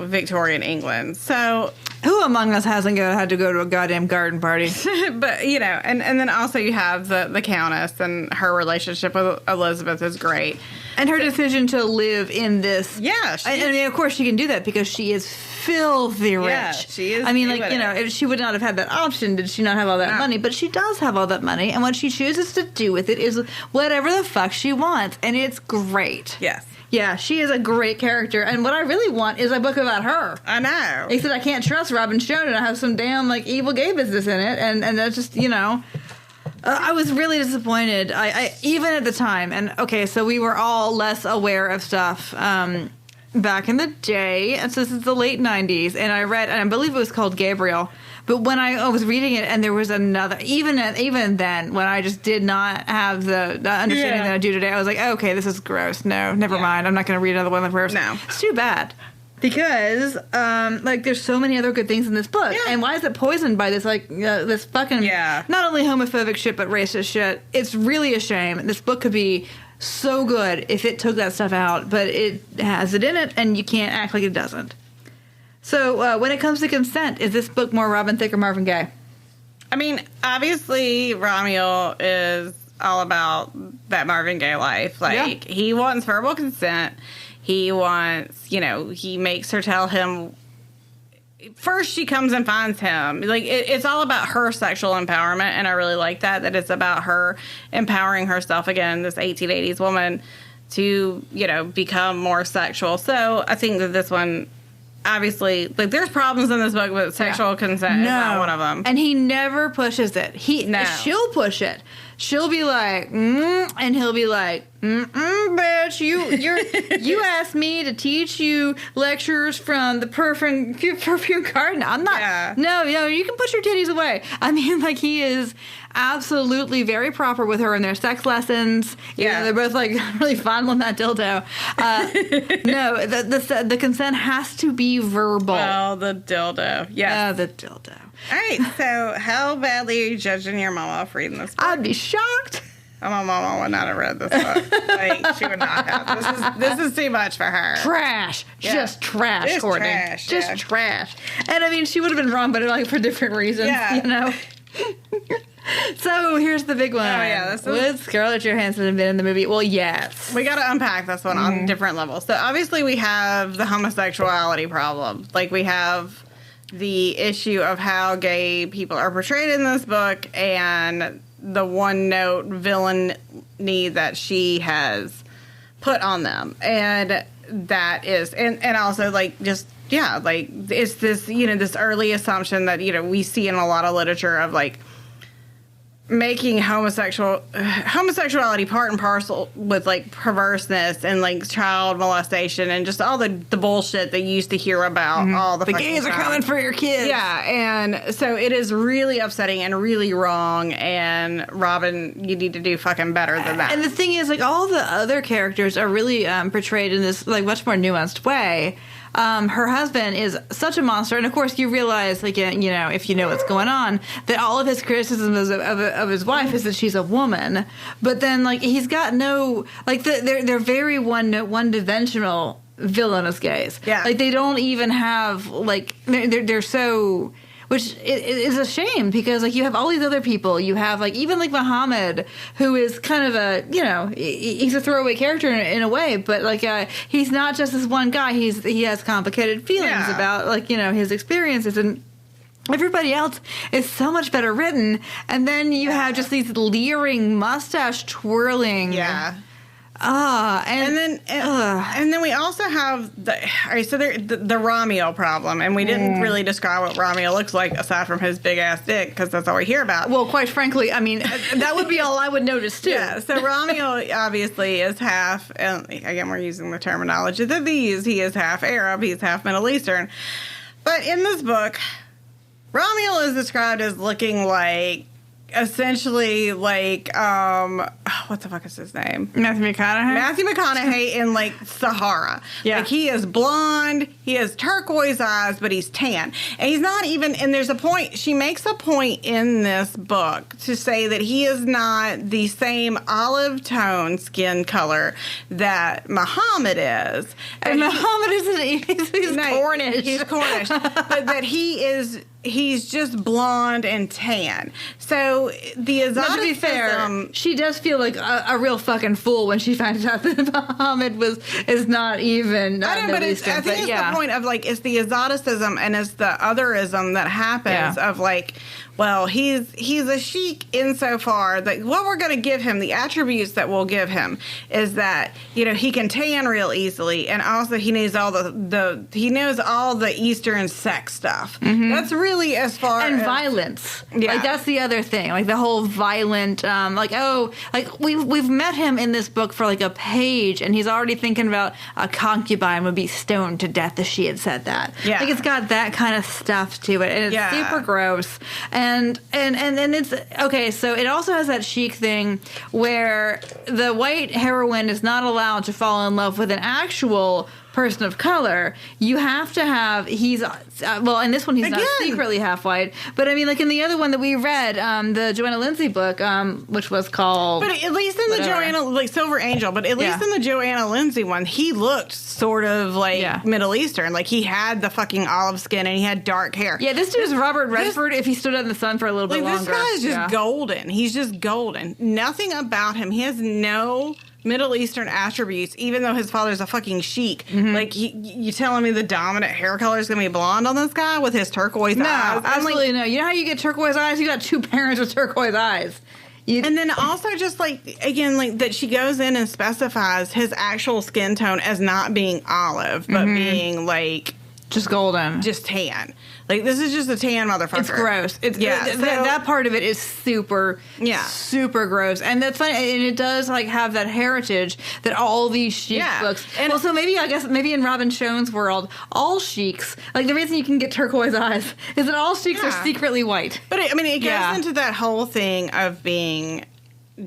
Victorian England. So who among us hasn't had to go to a goddamn garden party? But, and then also you have the Countess, and her relationship with Elizabeth is great. And her decision to live in this. Yeah. I mean, of course she can do that because she is filthy rich. Yeah, she is. I mean, if she would not have had that option, did she not have all that money? But she does have all that money, and what she chooses to do with it is whatever the fuck she wants, and it's great. Yes. Yeah, she is a great character, and what I really want is a book about her. I know. Except I can't trust Robin Schone, and I have some damn, evil gay business in it, and that's just, I was really disappointed. I even at the time, and okay, so we were all less aware of stuff back in the day, and so this is the late 90s, and I read, and I believe it was called Gabriel, but when I was reading it, and there was another, even then, when I just did not have the understanding that I do today, I was like, oh, okay, this is gross. No, never mind. I'm not going to read another one of hers. No. It's too bad. Because, there's so many other good things in this book. Yeah. And why is it poisoned by this, this fucking, not only homophobic shit, but racist shit? It's really a shame. This book could be so good if it took that stuff out, but it has it in it, and you can't act like it doesn't. So, when it comes to consent, is this book more Robin Thicke or Marvin Gaye? I mean, obviously, Ramiel is all about that Marvin Gaye life. He wants verbal consent. He wants, he makes her tell him. First, she comes and finds him. It's all about her sexual empowerment, and I really like that it's about her empowering herself again, this 1880s woman, to, become more sexual. So I think that this one, obviously, there's problems in this book, but sexual consent is not one of them. And he never pushes it. She'll push it. She'll be like, and he'll be like, bitch, you asked me to teach you lectures from the perfume garden. I'm not. Yeah. No, you can put your titties away. I mean, he is absolutely very proper with her in their sex lessons. Yeah, they're both really fondling that dildo. No, the consent has to be verbal. Well, the dildo. Yeah, the dildo. All right, so how badly are you judging your mama for reading this book? I'd be shocked. Oh, my mama would not have read this book. She would not have. This is too much for her. Trash. Yeah. Just trash, Just Courtney. Trash. Just trash. And I mean, she would have been wrong, but for different reasons, So here's the big one. Oh, yeah. Would Scarlett Johansson have been in the movie? Well, yes. We got to unpack this one on different levels. So obviously we have the homosexuality problem. We have the issue of how gay people are portrayed in this book and the one-note villainy that she has put on them. And that is... And also, it's this, this early assumption that, we see in a lot of literature of, making homosexuality part and parcel with perverseness and child molestation and just all the bullshit that you used to hear about all the gays are coming for your kids. Yeah, and so it is really upsetting and really wrong, and Robin, you need to do fucking better than that. And the thing is, all the other characters are really portrayed in this much more nuanced way. Her husband is such a monster, and of course you realize, if you know what's going on, that all of his criticisms of his wife is that she's a woman. But then, he's got no, they're very one-dimensional villainous gays. Yeah, they don't even have they're so. Which is a shame because, you have all these other people. You have, even Muhammad, who is kind of a, he's a throwaway character in a way, but, he's not just this one guy. He has complicated feelings about, his experiences, and everybody else is so much better written. And then you have just these leering, mustache twirling. Yeah. And then we also have the Ramiel problem, and we didn't really describe what Ramiel looks like aside from his big ass dick, because that's all we hear about. Well, quite frankly, I mean, that would be all I would notice too. Yeah. So Ramiel obviously is half, and again we're using the terminology that they use. He is half Arab, he's half Middle Eastern, but in this book, Ramiel is described as looking like essentially like what the fuck is his name? Matthew McConaughey. Matthew McConaughey in like Sahara. Yeah. Like he is blonde, he has turquoise eyes, but he's tan. And he's not even, and there's a point, she makes a point in this book to say that he is not the same olive tone skin color that Muhammad is. And Muhammad isn't, he's Cornish. He's Cornish. But that he's just blonde and tan. So the exoticism... Now, to be fair, she does feel like a real fucking fool when she finds out that Muhammad is not even I think it's the point of, like, it's the exoticism and it's the otherism that happens of, like, well, he's a sheik insofar that what we're going to give him, the attributes that we'll give him, is that, you know, he can tan real easily, and also he knows all the Eastern sex stuff. Mm-hmm. That's really as far and as violence. Yeah. Like that's the other thing. Like the whole violent. We've met him in this book for like a page, and he's already thinking about a concubine would be stoned to death if she had said that. Yeah. Like it's got that kind of stuff to it, and it's super gross. And it's okay. So it also has that chic thing where the white heroine is not allowed to fall in love with an actual person of color. You have to have in this one he's not secretly half white, but I mean, like in the other one that we read, the Joanna Lindsay book, which was called, but at least in the Joanna, like Silver Angel, but at least in the Joanna Lindsay one, he looked sort of like Middle Eastern. Like he had the fucking olive skin and he had dark hair. Yeah, this dude's Robert Redford if he stood out in the sun for a little bit longer. This guy is just golden. He's just golden. Nothing about him. He has no Middle Eastern attributes, even though his father's a fucking sheik. Mm-hmm. Like, you telling me the dominant hair color is going to be blonde on this guy with his turquoise eyes? No, absolutely no. You know how you get turquoise eyes? You got two parents with turquoise eyes. And then also just, like, again, like, that she goes in and specifies his actual skin tone as not being olive, but being, like... just golden. Just tan. Like, this is just a tan motherfucker. It's gross. That part of it is super gross. And that's funny. And it does, like, have that heritage that all these chic books... And well, so maybe in Robin Schoen's world, all sheiks... Like, the reason you can get turquoise eyes is that all sheiks are secretly white. But, it goes into that whole thing of being...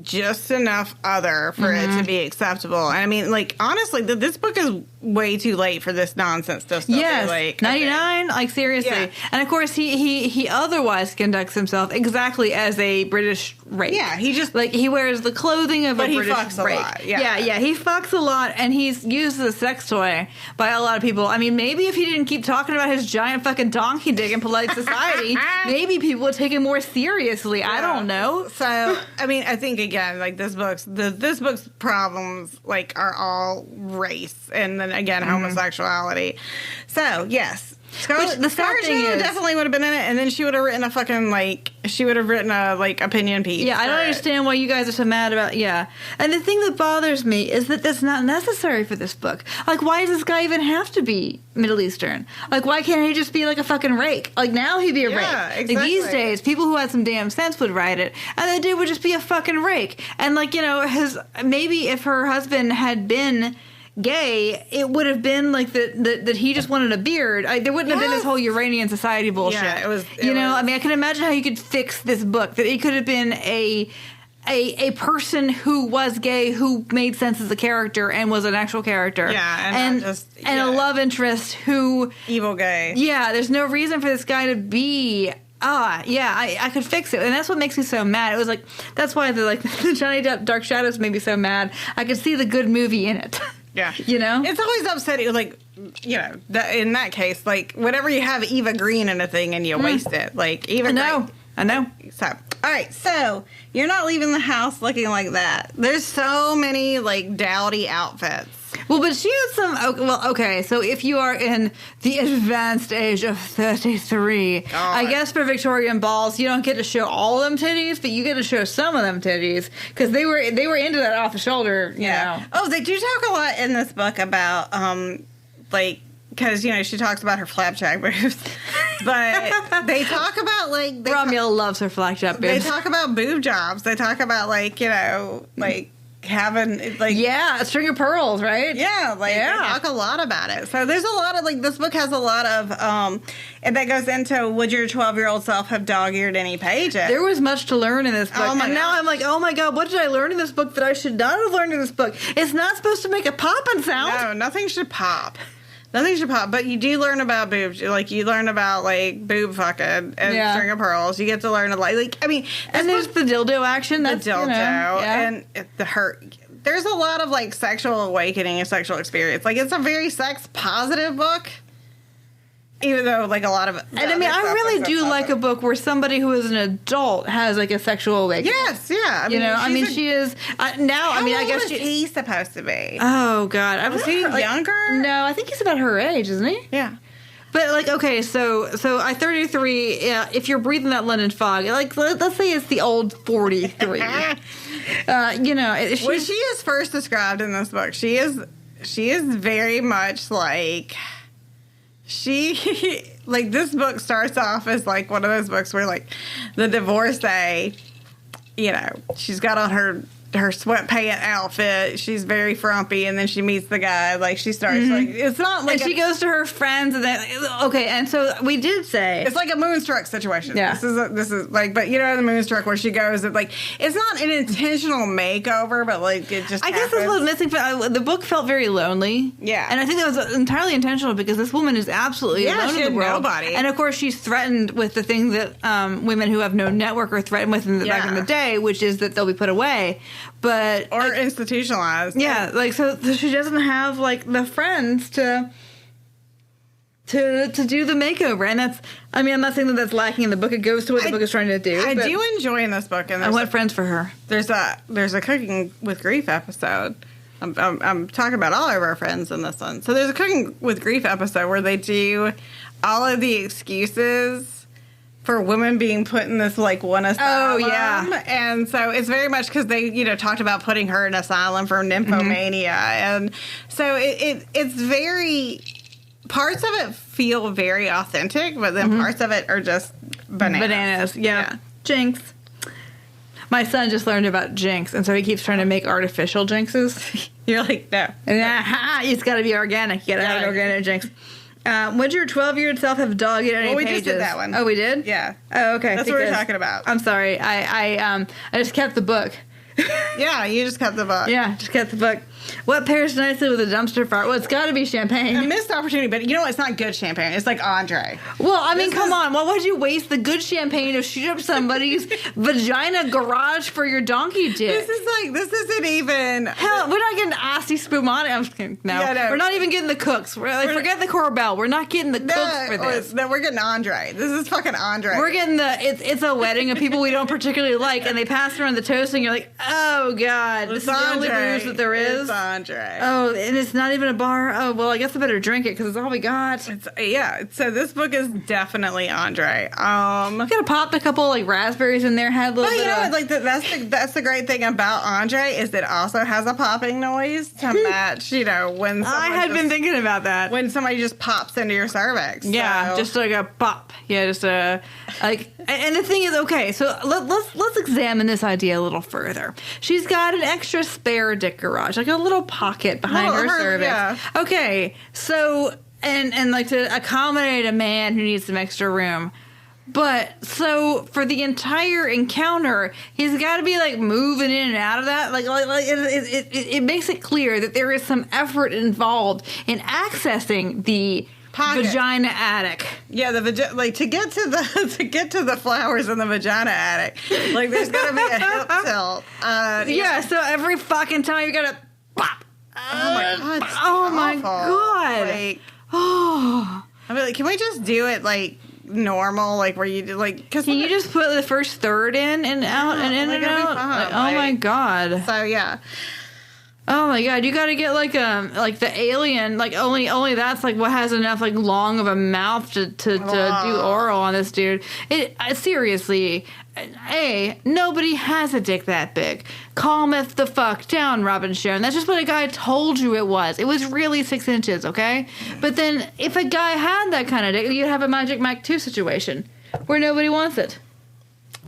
just enough other for it to be acceptable. And I mean, like, honestly, this book is way too late for this nonsense to still yes, be like 99, like seriously. Yeah. And of course, he otherwise conducts himself exactly as a British rake. Yeah, he just like he wears the clothing of a British fucks rake. A lot. Yeah, he fucks a lot, and he's used as a sex toy by a lot of people. I mean, maybe if he didn't keep talking about his giant fucking donkey dick in polite society, maybe people would take him more seriously. Yeah. I don't know. So, I mean, I think again, like this book's problems like are all race, and then again homosexuality. So yes. Scarlett definitely would have been in it, and then she would have written a opinion piece. Yeah, I don't understand why you guys are so mad about. Yeah, and the thing that bothers me is that that's not necessary for this book. Like, why does this guy even have to be Middle Eastern? Like, why can't he just be like a fucking rake? Like now he'd be a rake. Exactly. Like these days, people who had some damn sense would write it, and the dude would just be a fucking rake. And like maybe if her husband had been gay, it would have been like that he just wanted a beard. There wouldn't have been this whole Uranian society bullshit. Yeah, it was. I mean, I can imagine how you could fix this book. That it could have been a person who was gay who made sense as a character and was an actual character. Yeah, and a love interest who evil gay. Yeah, there's no reason for this guy to be. I could fix it, and that's what makes me so mad. It was like that's why the Johnny Depp Dark Shadows made me so mad. I could see the good movie in it. Yeah. It's always upsetting, like, in that case, like, whenever you have Eva Green in a thing and you waste it, like, Eva Green. I know. So, all right, so, you're not leaving the house looking like that. There's so many, like, dowdy outfits. Well, but she had some... okay, so if you are in the advanced age of 33, I guess for Victorian balls, you don't get to show all of them titties, but you get to show some of them titties, because they were into that off the shoulder, you know. Oh, they do talk a lot in this book about, like... Because, she talks about her flapjack boobs. But they talk about, Romeo loves her flapjack boobs. They talk about boob jobs. They talk about, like, having like a string of pearls, right? Yeah, like they talk a lot about it. So there's a lot of like this book has a lot of and that goes into would your 12-year-old self have dog-eared any pages? There was much to learn in this book. And now I'm like, oh my god, what did I learn in this book that I should not have learned in this book? It's not supposed to make a popping sound. No, nothing should pop. Nothing should pop, but you do learn about boobs. Like, you learn about, like, boob fucking and string of pearls. You get to learn a lot. Like, I mean... And there's the dildo action. That's, the dildo. And the hurt. There's a lot of, like, sexual awakening and sexual experience. Like, it's a very sex-positive book. Even though, like, a lot of... And, I mean, I really do like a book where somebody who is an adult has, like, a sexual awakening. Yes, yeah. I mean, she is... now, I mean, I guess... How old is he supposed to be? Oh, God. Was he younger? No, I think he's about her age, isn't he? Yeah. But, like, okay, so at 33, if you're breathing that London fog, like, let's say it's the old 43. When she is first described in this book, she is very much like... like, this book starts off as, like, one of those books where, like, the divorcee, she's got on her sweatpants outfit. She's very frumpy, and then she meets the guy. Like, she starts, like, it's not like... And she goes to her friends, and then... Okay, and so we did say... It's like a Moonstruck situation. Yeah. This is like, but the Moonstruck where she goes, like, it's not an intentional makeover, but, like, it just I guess this was missing. The book felt very lonely. Yeah. And I think that was entirely intentional because this woman is absolutely alone in the world. Nobody. And, of course, she's threatened with the thing that women who have no network are threatened with back in the day, which is that they'll be put away. But or institutionalized. Yeah, like so she doesn't have like the friends to do the makeover, and that's. I mean, I'm not saying that that's lacking in the book. It goes to what the book is trying to do. I do enjoy in this book, and I want friends for her. There's a cooking with grief episode. I'm talking about all of our friends in this one. So there's a cooking with grief episode where they do all of the excuses for women being put in this, like, one asylum. Oh, yeah. And so it's very much because they, talked about putting her in asylum for nymphomania. And so it's very... Parts of it feel very authentic, but then parts of it are just bananas. Yeah. Jinx. My son just learned about Jinx, and so he keeps trying to make artificial Jinxes. You're like, no. It's got to be organic. You got to have an organic Jinx. Would your 12-year-old self have dogged any pages? We just did that one. Oh, we did? Yeah. Oh, okay. That's what we're talking about. I'm sorry. I just kept the book. Yeah, you just kept the book. Yeah, just kept the book. What pairs nicely with a dumpster fire? Well, it's got to be champagne. A missed opportunity, but it's not good champagne. It's like Andre. Well, I mean, come on. Why would you waste the good champagne to shoot up somebody's vagina garage for your donkey dick? This isn't even... Hell, we're not getting Asti Spumante. I'm just kidding. No. We're not even getting the cooks. Forget the Corbell. We're not getting the cooks for this. No, we're getting Andre. This is fucking Andre. We're getting it's a wedding of people we don't particularly like, and they pass around the toast, and you're like, oh, God. This is the only booze that there is. It's Andre. Oh, and it's not even a bar. Oh, well, I guess I better drink it because it's all we got. So this book is definitely Andre. We could have popped a couple like raspberries in there. Had a little bit. That's the great thing about Andre is it also has a popping noise to match. When I had been thinking about that when somebody just pops into your cervix. Yeah, so. just like a pop. Yeah, just a like. And the thing is, okay, so let's examine this idea a little further. She's got an extra spare dick garage, like a little pocket behind her cervix. Yeah. Okay, so and like to accommodate a man who needs some extra room. But so for the entire encounter, he's got to be like moving in and out of that. Like it makes it clear that there is some effort involved in accessing the vagina attic. Yeah, the to get to the flowers in the vagina attic. Like there's got to be a hip tilt. So every fucking time you got to pop. Oh my god! Oh my god! Like, oh, I mean, like, can we just do it like normal, like where you do like? Can you just put the first third in and out and in and out? Like, oh my god! So yeah. Oh my god! You got to get like the alien. Like only that's like what has enough like long of a mouth to do oral on this dude. Seriously. Nobody has a dick that big. Calm it the fuck down, Robin Sharon. That's just what a guy told you it was. It was really 6 inches, okay? But then, if a guy had that kind of dick, you'd have a Magic Mike 2 situation where nobody wants it.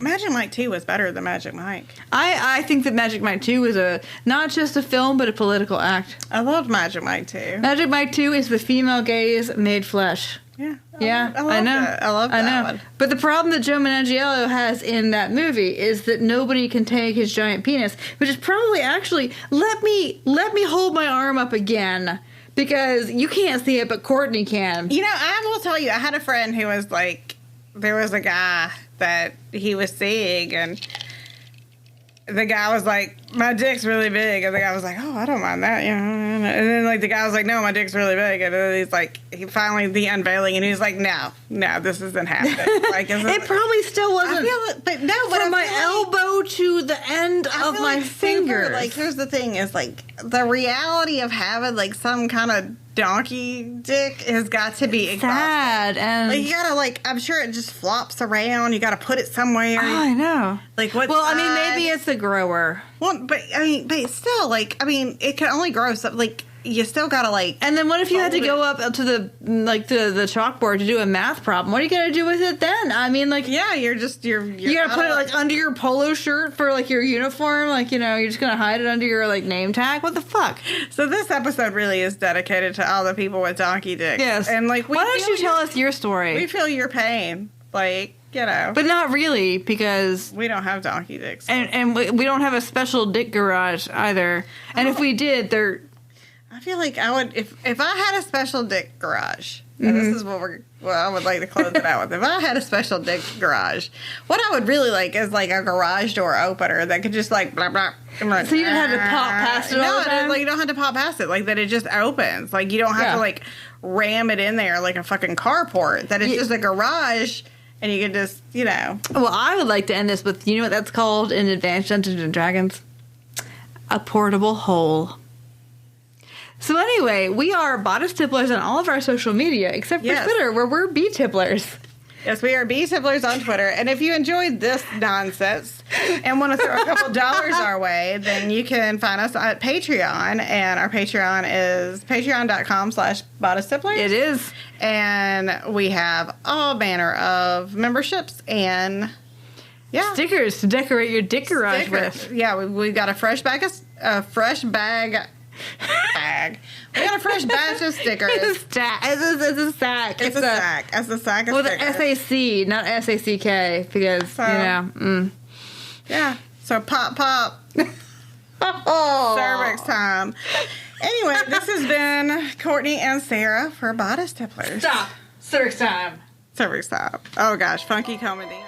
Magic Mike 2 was better than Magic Mike. I think that Magic Mike 2 is not just a film, but a political act. I loved Magic Mike 2. Magic Mike 2 is the female gaze made flesh. Yeah. I know. I love that one. But the problem that Joe Manganiello has in that movie is that nobody can take his giant penis, which is probably actually, let me hold my arm up again, because you can't see it, but Courtney can. You know, I will tell you, I had a friend who was like, there was a guy that he was seeing, and the guy was like, my dick's really big. And the guy was like, oh, I don't mind that. You know? And then, like, the guy was like, no, my dick's really big. And then he's like, the unveiling, and he's like, no, this isn't happening. Like, it probably still wasn't. I feel it, but no, from my elbow to the end of my finger. Like, here's the thing is, like, the reality of having, like, some kind of donkey dick has got to be exhausting. Sad, and like, you gotta, like, I'm sure it just flops around. You gotta put it somewhere. Oh, I know. Like, what? Well, I mean, maybe it's a grower. Well, but still, like, I mean, it can only grow so, like, you still gotta, like. And then what if you had to go up to the chalkboard to do a math problem? What are you gonna do with it then? I mean, like, yeah, you're gonna put it like under your polo shirt for like your uniform, like, you know, you're just gonna hide it under your like name tag. What the fuck? So this episode really is dedicated to all the people with donkey dicks. Yes, and like, why don't you tell us your story? We feel your pain, like. You know. But not really, because we don't have donkey dicks. And we don't have a special dick garage either. And if we did, I feel like I would, if I had a special dick garage, and this is what I would like to close it out with. If I had a special dick garage, what I would really like is like a garage door opener that could just like blah blah. So you don't have to pop past it all the time? Like, you don't have to pop past it. Like, that it just opens. Like, you don't have to like ram it in there like a fucking carport. That it's just a garage. And you can just, you know. Well, I would like to end this with, you know what that's called in Advanced Dungeons and Dragons? A portable hole. So anyway, we are bodice tipplers on all of our social media, except for Twitter, where we're bee tipplers. Yes, we are bee tipplers on Twitter. And if you enjoyed this nonsense and want to throw a couple dollars our way, then you can find us at Patreon. And our Patreon is patreon.com/bodicetipplers. It is. And we have all manner of memberships and stickers to decorate your dick garage with. Yeah, we've got a fresh bag. We got a fresh batch of stickers. It's a stack. It's a sack. It's a sack. It's a sack of with stickers. With an SAC, not SACK, because, so, you know. Yeah. So pop. Cervix time. Anyway, this has been Courtney and Sara for Bodice Tipplers. Stop. Cervix time. Cervix time. Oh, gosh. Funky comedy.